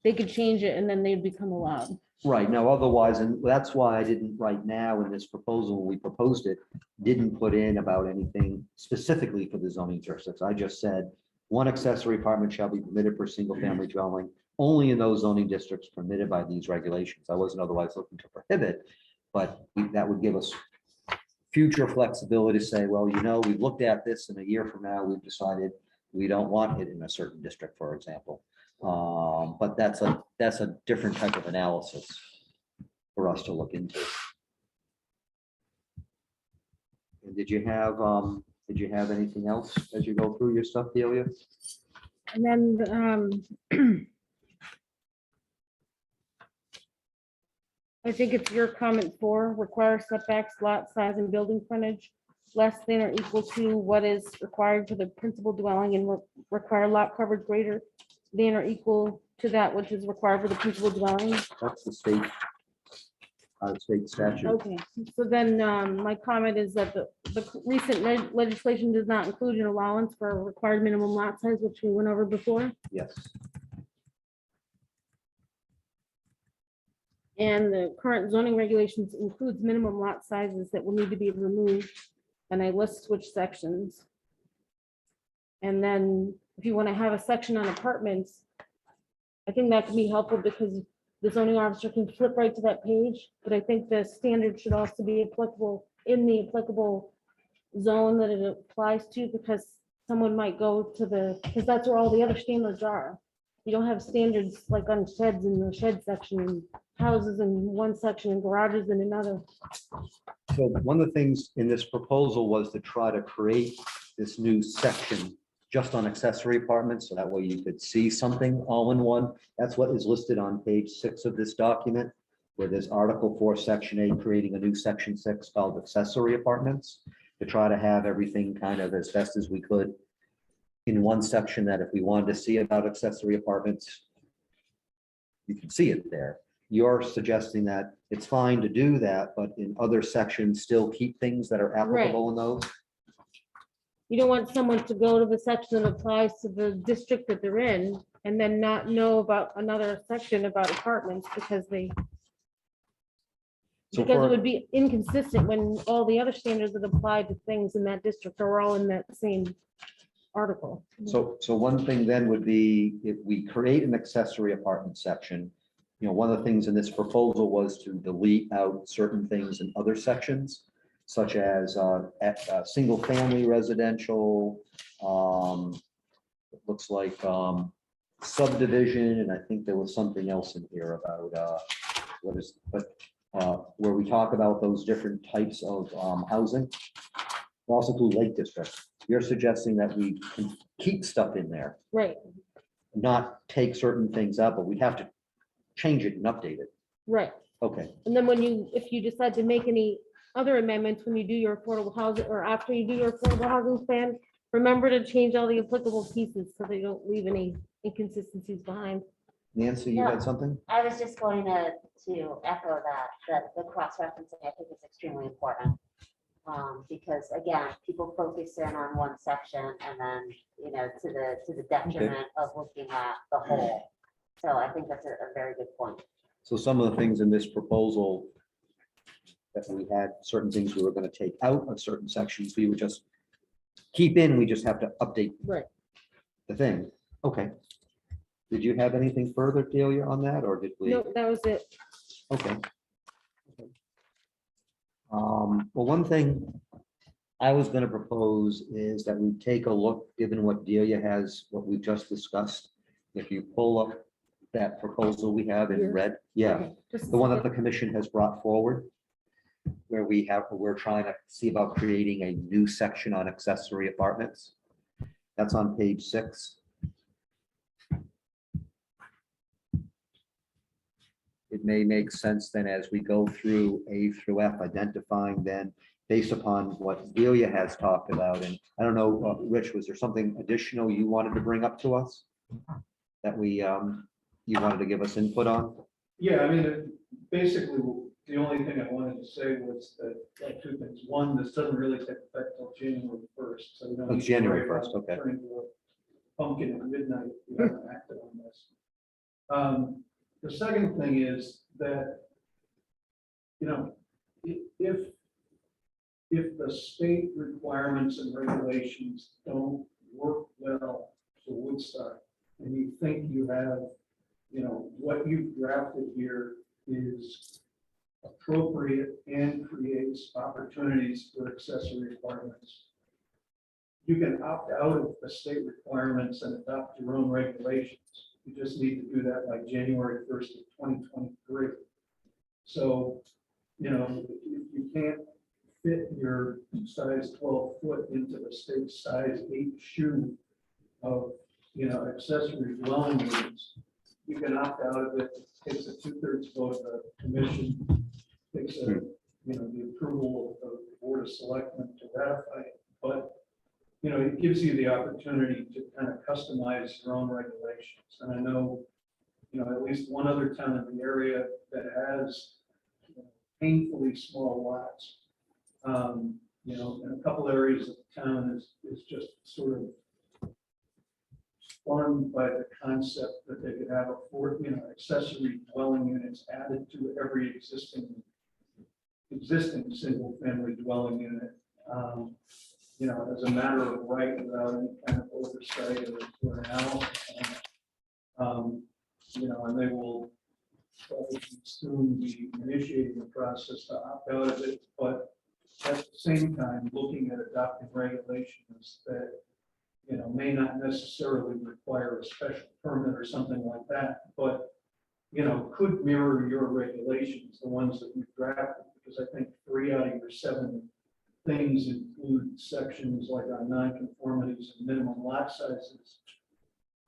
they could change it and then they'd become allowed. Right, now otherwise, and that's why I didn't right now in this proposal, when we proposed it, didn't put in about anything specifically for the zoning districts. I just said, one accessory apartment shall be permitted per single family dwelling, only in those zoning districts permitted by these regulations. I wasn't otherwise looking to prohibit, but that would give us future flexibility to say, well, we've looked at this and a year from now, we've decided we don't want it in a certain district, for example. But that's a different type of analysis for us to look into. And did you have anything else as you go through your stuff, Delia? And then, I think it's your comment 4, require setbacks, lot size and building frontage less than or equal to what is required for the principal dwelling, and require lot coverage greater than or equal to that which is required for the principal dwelling. That's the state statute. Okay, so then my comment is that the recent legislation does not include an allowance for a required minimum lot size, which we went over before. Yes. And the current zoning regulations includes minimum lot sizes that will need to be removed. And I list which sections. And then if you want to have a section on apartments, I think that can be helpful because the zoning officer can flip right to that page. But I think the standard should also be applicable in the applicable zone that it applies to, because someone might go to because that's where all the other standards are. You don't have standards like on sheds in the shed section, and houses in one section and garages in another. So one of the things in this proposal was to try to create this new section just on accessory apartments, so that way you could see something all in one. That's what is listed on page 6 of this document, where there's Article 4, Section 8, creating a new Section 6 called accessory apartments, to try to have everything kind of as best as we could in one section, that if we wanted to see about accessory apartments, you can see it there. You're suggesting that it's fine to do that, but in other sections, still keep things that are applicable in those? you don't want someone to go to the section that applies to the district that they're in and then not know about another section about apartments because they, So because it for- would be inconsistent when all the other standards that apply to things in that district are all in that same article. So one thing then would be if we create an accessory apartment section, one of the things in this proposal was to delete out certain things in other sections, such as single family residential, it looks like subdivision, and I think there was something else in here about where we talk about those different types of housing. Also include Lake District. You're suggesting that we can keep stuff in there, Right, not take certain things out, but we have to change it and update it. right. Okay, And then if you decide to make any other amendments when you do your affordable housing, or after you do your affordable housing plan, remember to change all the applicable pieces so they don't leave any inconsistencies behind. Nancy, you had something? I was just going to echo that the cross-referencing, I think, is extremely important. Because again, people focus in on one section and then, to the detriment of looking at the whole. So I think that's a very good point. So some of the things in this proposal that we had, certain things we were going to take out of certain sections, we would just keep in, we just have to update Right. the thing. Okay. Did you have anything further, Delia, on that, or did we? No, that was it. Okay. Well, one thing I was going to propose is that we take a look, given what Delia has, what we just discussed. If you pull up that proposal we have in Here? red, yeah, Okay, just the one that a the commission has brought forward, where we're trying to see about creating a new section on accessory apartments. That's on page 6. It may make sense then as we go through A through F, identifying then based upon what Delia has talked about. And I don't know, Rich, was there something additional you wanted to bring up to us? That you wanted to give us input on? Yeah, I mean, basically, the only thing I wanted to say was that two things. One, this doesn't really take effect till January 1st. So we don't Oh, need to January worry 1st, about okay. turning to a pumpkin at midnight. We haven't acted on this. The second thing is that, if the state requirements and regulations don't work well for Woodstock, and you think you have, what you've drafted here is appropriate and creates opportunities for accessory requirements, you can opt out of the state requirements and adopt your own regulations. You just need to do that by January 1st of 2023. So, if you can't fit your size 12 foot into the state size 8 shoe of, accessory dwelling units, you can opt out of it. It takes a 2/3 vote of the commission, takes the approval of the Board of Selectmen to ratify it. But, it gives you the opportunity to kind of customize your own regulations. And I know, at least one other town in the area that has painfully small lots. In a couple areas of the town is just sort of formed by the concept that they could have accessory dwelling units added to every existing single family dwelling unit. As a matter of right, without any kind of oversight or analysis. And they will probably soon be initiating the process to opt out of it, but at the same time, looking at adopting regulations that, may not necessarily require a special permit or something like that, but, could mirror your regulations, the ones that we've drafted, because I think 3 out of your 7 things include sections like on nonconformities and minimum lot sizes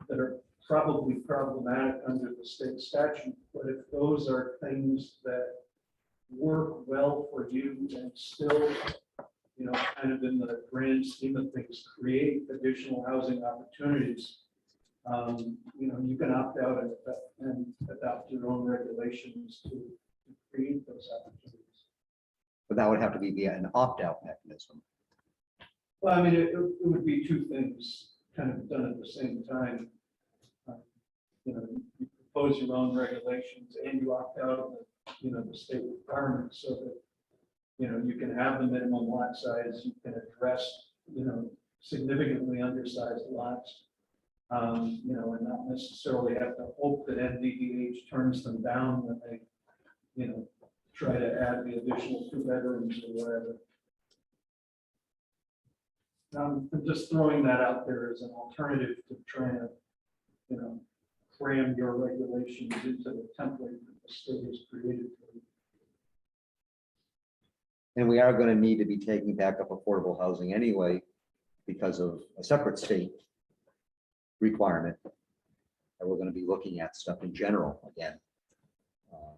that are probably problematic under the state statute. But if those are things that work well for you and still, kind of in the grand scheme of things, create additional housing opportunities, you can opt out and adopt your own regulations to create those opportunities. But that would have to be via an opt-out mechanism. Well, I mean, it would be two things kind of done at the same time. You know, you propose your own regulations and you opt out of the state requirements so that, you can have the minimum lot size, you can address, significantly undersized lots. And not necessarily have to hope that NVDH turns them down when they, try to add the additional 2 bedrooms or whatever. I'm just throwing that out there as an alternative to trying to, cram your regulations into the template that the state has created for you. And we are going to need to be taking back up affordable housing anyway because of a separate state requirement. And we're going to be looking at stuff in general again.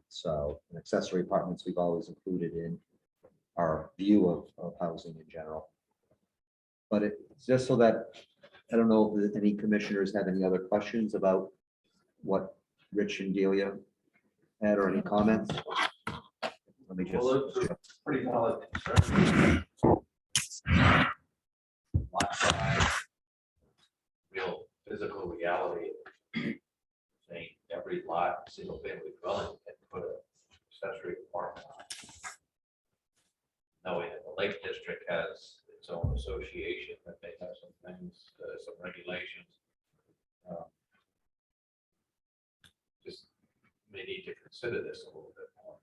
So accessory apartments, we've always included in our view of housing in general. But it's just so that, I don't know if any commissioners have any other questions about what Rich and Delia had or any comments? Let me just. Well, those are pretty valid concerns. Lot size, real physical reality. Saying every lot, single family dwelling can put a accessory apartment on. Knowing that the Lake District has its own association, that they have some things, some regulations. Just may need to consider this a little bit more.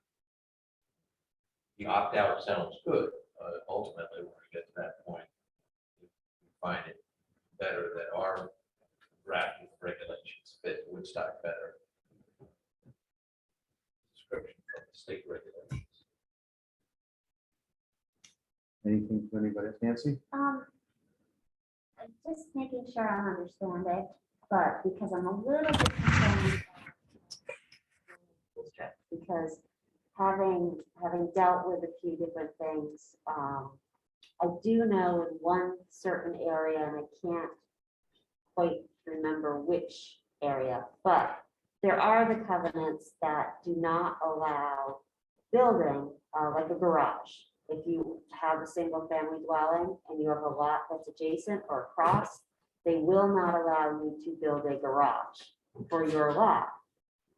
The opt-out sounds good. Ultimately, when we get to that point, we find it better that our draft regulations fit Woodstock better. Description from the state regulations. Anything from anybody else? Nancy? I'm just making sure I understand it, but because I'm a little bit concerned district, because having dealt with a few different things, I do know in one certain area, and I can't quite remember which area, but there are the covenants that do not allow building like a garage. If you have a single family dwelling and you have a lot that's adjacent or across, they will not allow you to build a garage for your lot.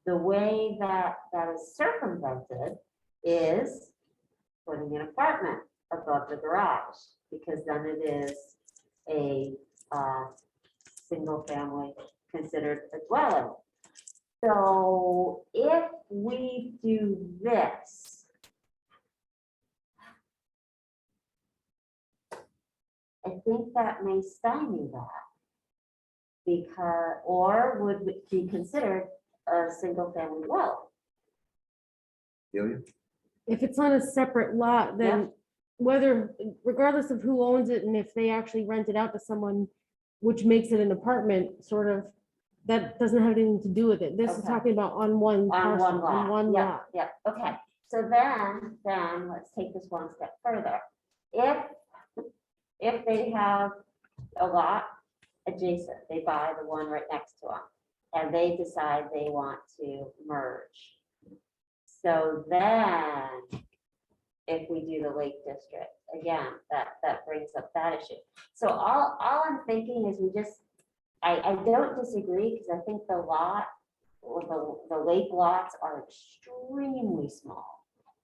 The way that is circumvented is putting an apartment above the garage, because then it is a single family considered a dwelling. So if we do this, I think that may stymie that, because, or would it be considered a single family dwelling. Delia? If it's on a separate lot, then whether, regardless of who owns it and if they actually rent it out to someone, which makes it an apartment, sort of, that doesn't have anything to do with it. This is Okay. talking about on one On parcel, one lot. on one Yeah, lot. yeah, okay. So then let's take this one step further. If they have a lot adjacent, they buy the one right next to them, and they decide they want to merge. So then, if we do the Lake District, again, that brings up that issue. So all I'm thinking is we just, I don't disagree, because I think the lot, or the lake lots are extremely small.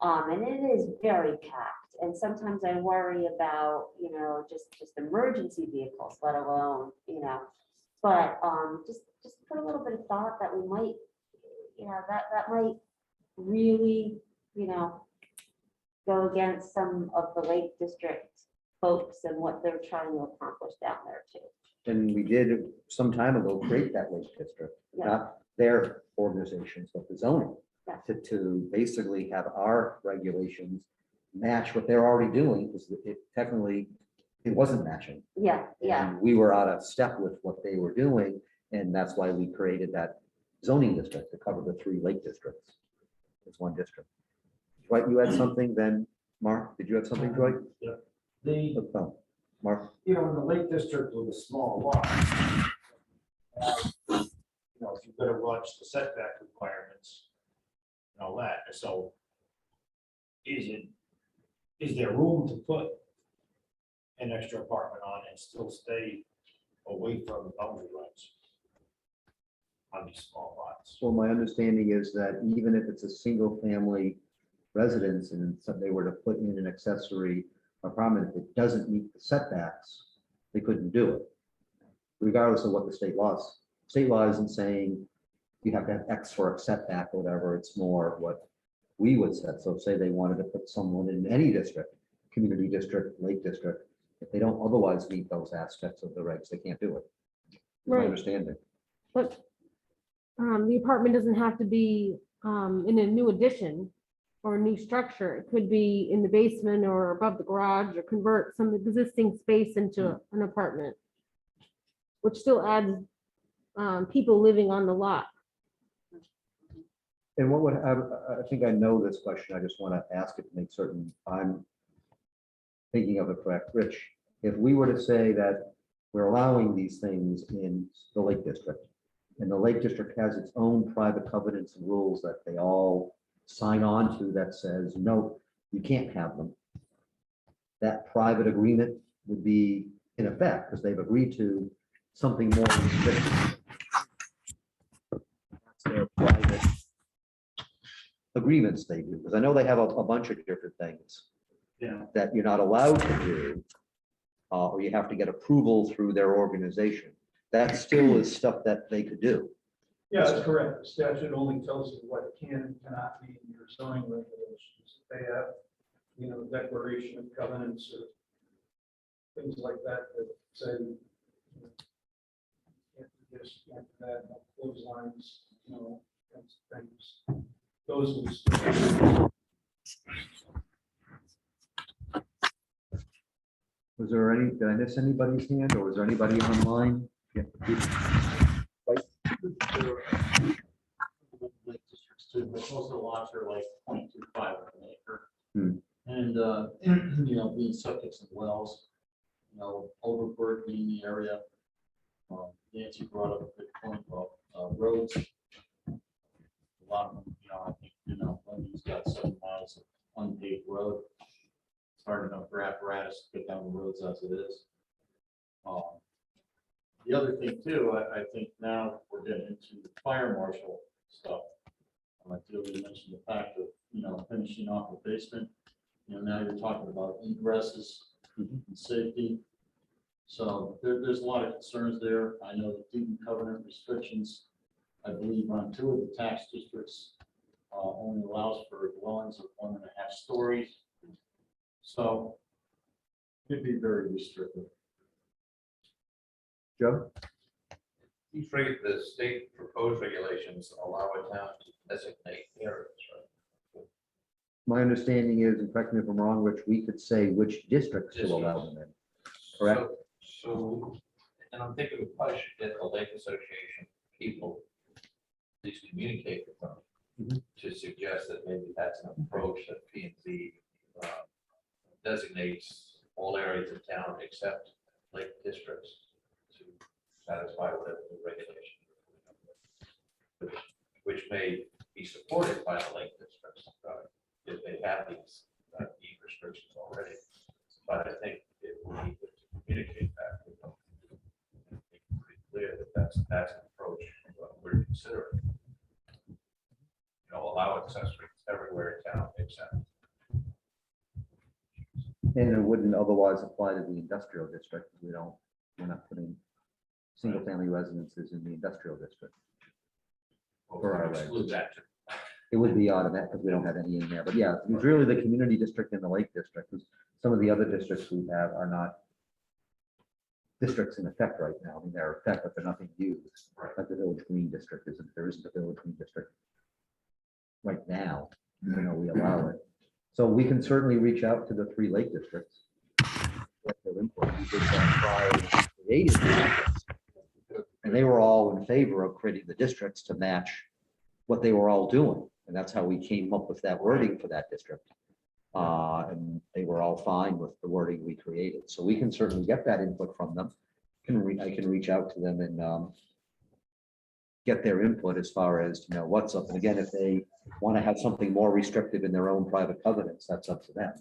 And it is very packed. And sometimes I worry about, just emergency vehicles, let alone, but just put a little bit of thought that we might, that might really, go against some of the Lake District folks and what they're trying to accomplish down there too. And we did some time ago create that Lake District, Yeah. not their organizations, but the zoning. Yeah. To basically have our regulations match what they're already doing, because it technically, it wasn't matching. Yeah, yeah, And we were out of step with what they were doing, and that's why we created that zoning district to cover the 3 lake districts. It's one district. Dwight, you had something then, Mark? Did you have something, Dwight? The, No. Mark? in the Lake District with a small lot. If you've got to watch the setback requirements and all that, so is there room to put an extra apartment on and still stay away from the boundary lines on these small lots. So my understanding is that even if it's a single family residence and so they were to put in an accessory apartment, if it doesn't meet the setbacks, they couldn't do it. Regardless of what the state laws, state law isn't saying you have to have X for a setback or whatever, it's more what we would set. So say they wanted to put someone in any district, community district, lake district, if they don't otherwise meet those aspects of the regs, they can't do it. My Right. understanding. But the apartment doesn't have to be in a new addition or a new structure. It could be in the basement or above the garage or convert some existing space into an apartment, which still adds people living on the lot. And what would, I think I know this question, I just want to ask it to make certain I'm thinking of it correct. Rich, if we were to say that we're allowing these things in the Lake District, and the Lake District has its own private covenants and rules that they all sign on to that says, no, you can't have them. That private agreement would be in effect because they've agreed to something more restrictive. That's their private agreements they do, because I know they have a bunch of different things Yeah. that you're not allowed to do, or you have to get approval through their organization. That still is stuff that they could do. Yeah, that's correct. The statute only tells you what can and cannot be in your zoning regulations. They have, declaration of covenants or things like that that say, can't do this, can't do that, no clotheslines, kinds of things. Those are Was there any, did I miss anybody's hand, or was there anybody online? Yeah. Lake districts too, but most of the lots are like 0.25 of an acre. Hmm. And, being septics and wells, overburdening the area. Nancy brought up a good point about roads. A lot of them, I think, Lundy's got 7 miles of unpaved road. It's hard enough for apparatus to get down the roads as it is. The other thing too, I think now we're getting into the fire marshal stuff. Like you mentioned the fact of, finishing off the basement. Now you're talking about egresses and safety. So there's a lot of concerns there. I know the deed and covenant restrictions, I believe on 2 of the tax districts only allows for dwellings of 1.5 stories. So it'd be very restrictive. Joe? The state proposed regulations allow a town to designate areas, right? My understanding is, and correct me if I'm wrong, Rich, we could say which districts to allow them in. Correct? So, and I'm thinking we probably should get the Lake Association people, at least communicate with them to suggest that maybe that's an approach that P and Z designates all areas of town except lake districts to satisfy whatever the regulation, which may be supported by the lake districts if they have these deed restrictions already. But I think it will need to communicate that with them. Make it pretty clear that that's an approach we're considering. Allow accessories everywhere in town except. And it wouldn't otherwise apply to the industrial district. We're not putting single family residences in the industrial district. For our Exclude regs. that too. It would be automatic because we don't have any in there, but yeah, it's really the community district and the lake district, because some of the other districts we have are not districts in effect right now. I mean, they're in effect, but they're not being used. Right. Like the Village Green District there isn't a Village Green District right now, even though we allow it. So we can certainly reach out to the 3 lake districts. Get their input. We did that prior to creating the districts. And they were all in favor of creating the districts to match what they were all doing. And that's how we came up with that wording for that district. And they were all fine with the wording we created. So we can certainly get that input from them. I can reach out to them and get their input as far as, what's up. And again, if they want to have something more restrictive in their own private covenants, that's up to them,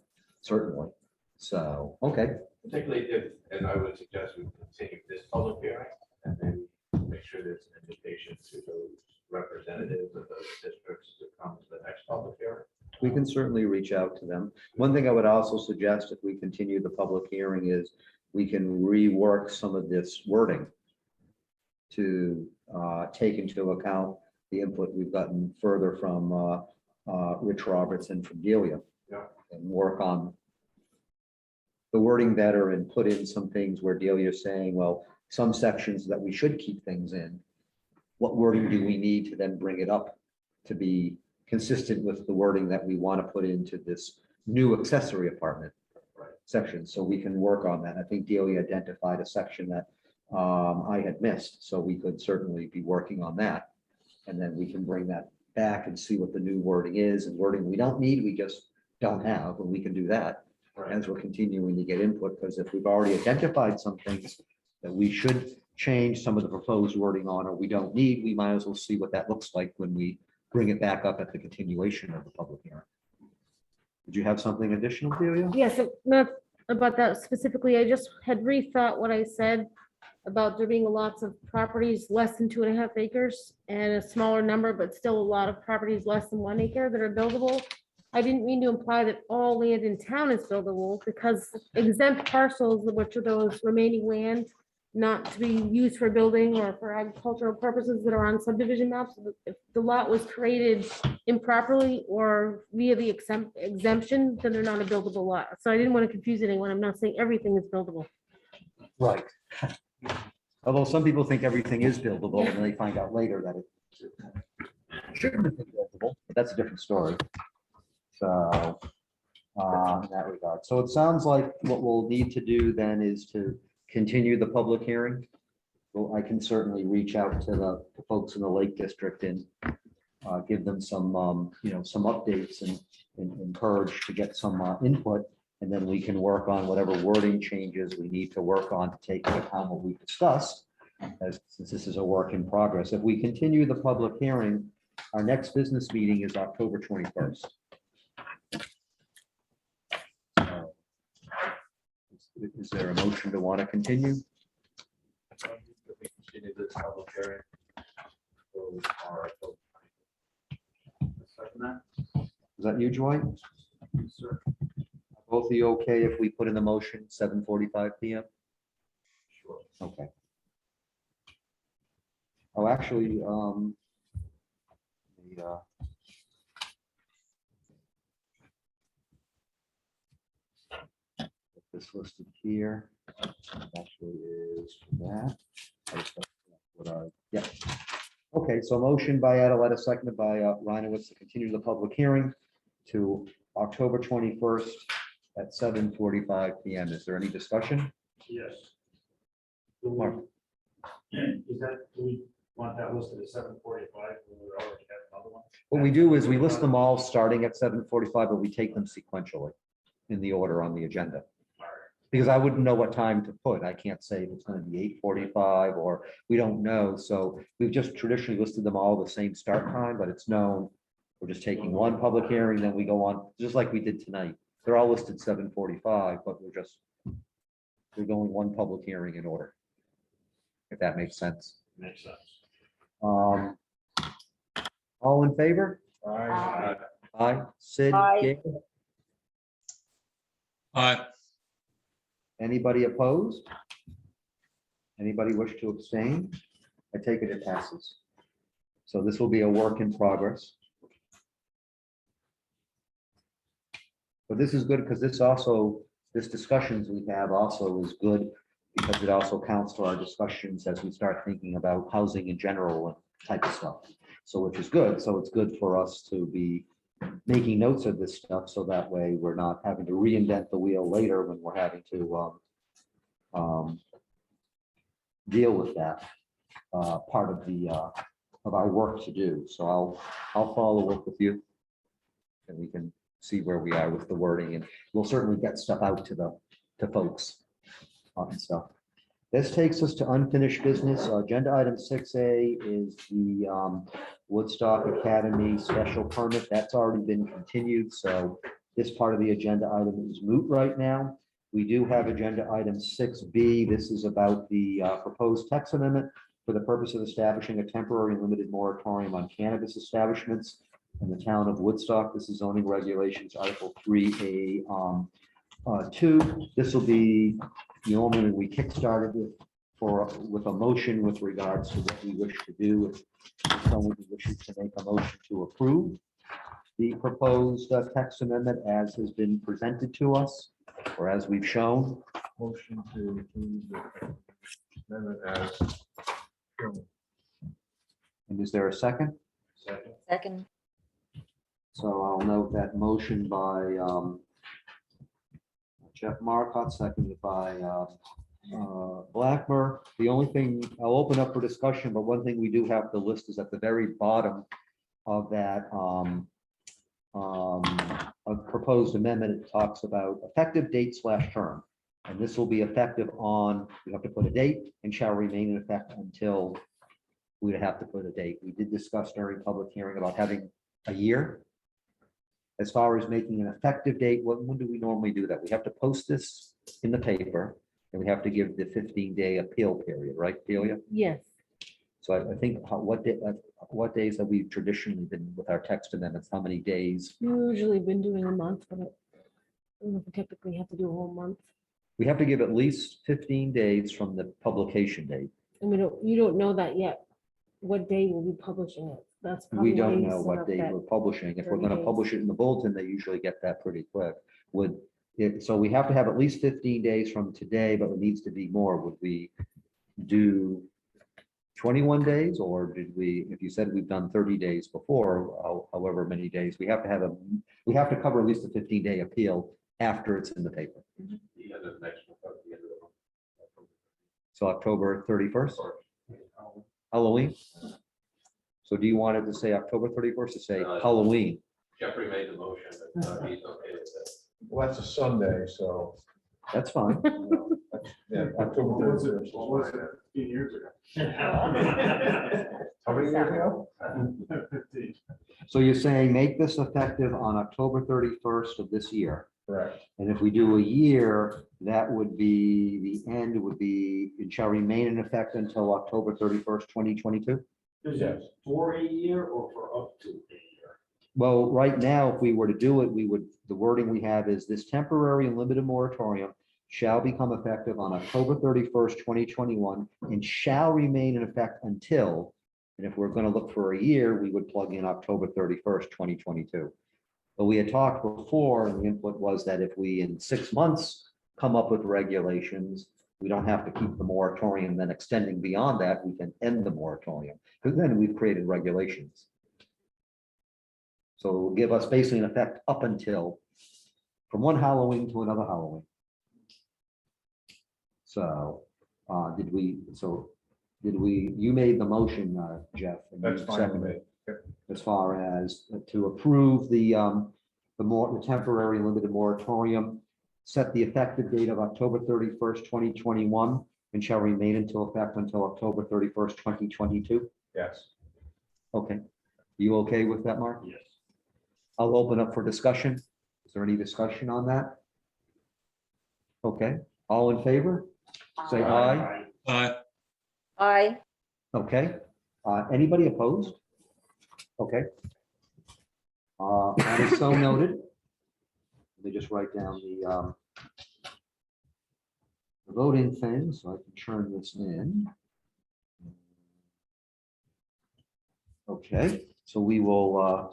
certainly. So, okay, Particularly if, and I would suggest we continue this public hearing and then make sure there's an invitation to those representatives of those districts to come to the next public hearing. We can certainly reach out to them. One thing I would also suggest if we continue the public hearing is we can rework some of this wording to take into account the input we've gotten further from Rich Roberts and from Delia. Yeah. And work on the wording better and put in some things where Delia's saying, well, some sections that we should keep things in. What wording do we need to then bring it up to be consistent with the wording that we want to put into this new accessory apartment section? So we can work on that. I think Delia identified a section that I had missed, so we could certainly be working on that. And then we can bring that back and see what the new wording is, and wording we don't need, we just don't have, and we can do that as we're continuing to get input, because if we've already identified some things that we should change some of the proposed wording on, or we don't need, we might as well see what that looks like when we bring it back up at the continuation of the public hearing. Did you have something additional, Delia? Yes, not about that specifically. I just had rethought what I said about there being lots of properties less than 2.5 acres and a smaller number, but still a lot of properties less than 1 acre that are buildable. I didn't mean to imply that all land in town is buildable, because exempt parcels, which are those remaining land not to be used for building or for agricultural purposes that are on subdivision maps, if the lot was created improperly or via the exemption, then they're not a buildable lot. So I didn't want to confuse anyone. I'm not saying everything is buildable. Right. Although some people think everything is buildable and they find out later that it shouldn't have been buildable, but that's a different story. So in that regard. So it sounds like what we'll need to do then is to continue the public hearing. Well, I can certainly reach out to the folks in the Lake District and give them some, some updates and encourage to get some input. And then we can work on whatever wording changes we need to work on to take into account what we discussed, since this is a work in progress. If we continue the public hearing, our next business meeting is October 21st. Is there a motion to want to continue? Continue this public hearing. So, Is that you, Joy? sir. Both of you okay if we put in the motion 7:45 PM? Sure. Okay. Oh, actually, this listed here actually is for that. I just got what yeah. Okay, so motion by Adeletta, seconded by Reinowitz to continue the public hearing to October 21st at 7:45 PM. Is there any discussion? Yes. Mark? Is that, do we want that listed at 7:45? We already have another one. What we do is we list them all starting at 7:45, but we take them sequentially in the order on the agenda. Because I wouldn't know what time to put. I can't say if it's going to be 8:45 or we don't know. So we've just traditionally listed them all the same start time, but it's known. We're just taking one public hearing, then we go on, just like we did tonight. They're all listed 7:45, but we're going one public hearing in order. If that makes sense. Makes sense. All in favor? Aye. Aye. Sid? Aye. Gail? Anybody opposed? Anybody wish to abstain? I take it it passes. So this will be a work in progress. But this is good because this discussions we have also is good because it also counts to our discussions as we start thinking about housing in general and type of stuff. So which is good. So it's good for us to be making notes of this stuff so that way we're not having to reinvent the wheel later when we're having to deal with that part of our work to do. So I'll follow up with you and we can see where we are with the wording, and we'll certainly get stuff out to folks and stuff. This takes us to unfinished business. Agenda item 6A is the Woodstock Academy special permit. That's already been continued. So this part of the agenda item is moot right now. We do have agenda item 6B. This is about the proposed text amendment for the purpose of establishing a temporary and limited moratorium on cannabis establishments in the town of Woodstock. This is zoning regulations, Article 3A. 2, this will be, normally we kickstarted with a motion with regards to what we wish to do. If someone wishes to make a motion to approve the proposed text amendment as has been presented to us, or as we've shown. Motion to approve the amendment as shown. And is there a second? Second. Second. So I'll note that motion by Jeff Marcotte, seconded by Blackmer. The only thing, I'll open up for discussion, but one thing we do have to list is at the very bottom of that a proposed amendment. It talks about effective date / term. And this will be effective on, we have to put a date, and shall remain in effect until we'd have to put a date. We did discuss during public hearing about having a year. As far as making an effective date, when do we normally do that? We have to post this in the paper, and we have to give the 15-day appeal period, right, Delia? Yes, So I think what days have we traditionally been with our text amendments? How many days? usually been doing a month, but I don't know if we typically have to do a whole month. We have to give at least 15 days from the publication date. And you don't know that yet, what day we'll be publishing it. That's probably. We don't why you know set what up date that- we're publishing. If we're 30 gonna days. publish it in the bulletin, they usually get that pretty quick. So we have to have at least 15 days from today, but it needs to be more. Would we do 21 days, or did we, if you said we've done 30 days before, however many days, we have to we have to cover at least a 15-day appeal after it's in the paper. The end of next month, at the end of the month. So October 31st, Halloween. So do you want it to say October 31st, to say Halloween? Jeffrey made the motion, but he's okay with that. Well, that's a Sunday, so. That's fine. Yeah, October What was it? 31st. What was it? 15 years ago. How many years ago? 15. So you're saying make this effective on October 31st of this year. Correct. And if we do a year, that would be, the end would be, it shall remain in effect until October 31st, 2022? Is it for a year or for up to a year? Well, right now, if we were to do it, the wording we have is this temporary and limited moratorium shall become effective on October 31st, 2021, and shall remain in effect until, and if we're going to look for a year, we would plug in October 31st, 2022. But we had talked before, and the input was that if we in 6 months come up with regulations, we don't have to keep the moratorium then extending beyond that. We can end the moratorium, because then we've created regulations. So it will give us basically an effect up until, from one Halloween to another Halloween. So you made the motion, Jeff. and you That's fine with seconded me. it. As far as to approve the temporary limited moratorium, set the effective date of October 31st, 2021, and shall remain until effect until October 31st, 2022. Yes. Okay. You okay with that, Mark? Yes. I'll open up for discussion. Is there any discussion on that? Okay, all in favor? Say aye. Aye. Okay, anybody opposed? Okay. That is so noted. Let me just write down the voting thing so I can turn this in. Okay, so we will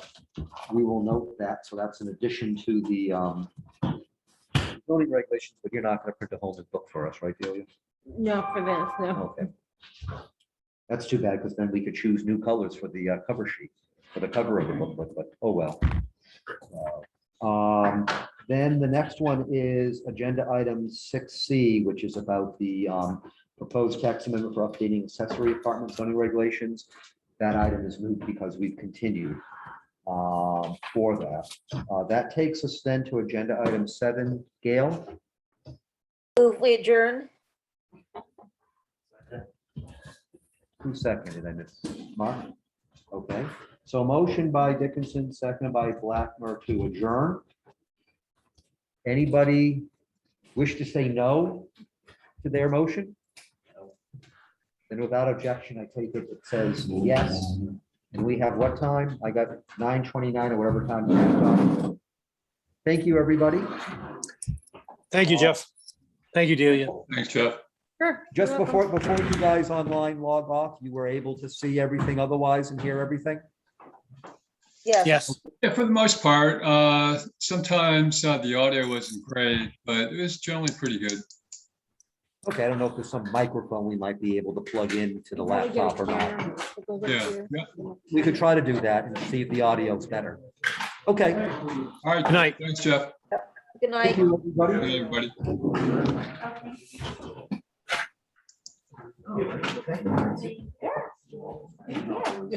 note that. So that's in addition to the voting regulations, but you're not going to print a whole new book for us, right, Delia? No, for this, no. Okay. That's too bad, because then we could choose new colors for the cover sheet, for the cover of the booklet, but oh well. Then the next one is agenda item 6C, which is about the proposed tax amendment for updating accessory apartment zoning regulations. That item is moved because we've continued for that. That takes us then to agenda item 7. Gail? Move we adjourn. Who seconded? I missed. Mark? Okay, so motion by Dickinson, seconded by Blackmer to adjourn. Anybody wish to say no to their motion? And without objection, I take it says yes. And we have what time? I got 9:29 or whatever time. you have done. Thank you, everybody. Thank you, Jeff. Thank you, Delia. Thanks, Jeff. Sure. Just you're welcome. before you guys online log off, you were able to see everything otherwise and hear everything? Yes. Yeah, for the most part, sometimes the audio wasn't great, but it was generally pretty good. Okay, I don't know if there's some microphone we might be able to plug into the Probably get a laptop or not. camera that goes up Yeah, here. yeah. We could try to do that and see if the audio's better. Okay. All right. Good night. Thanks, Jeff. Good night. Thank you, everybody. Good night, everybody. Okay.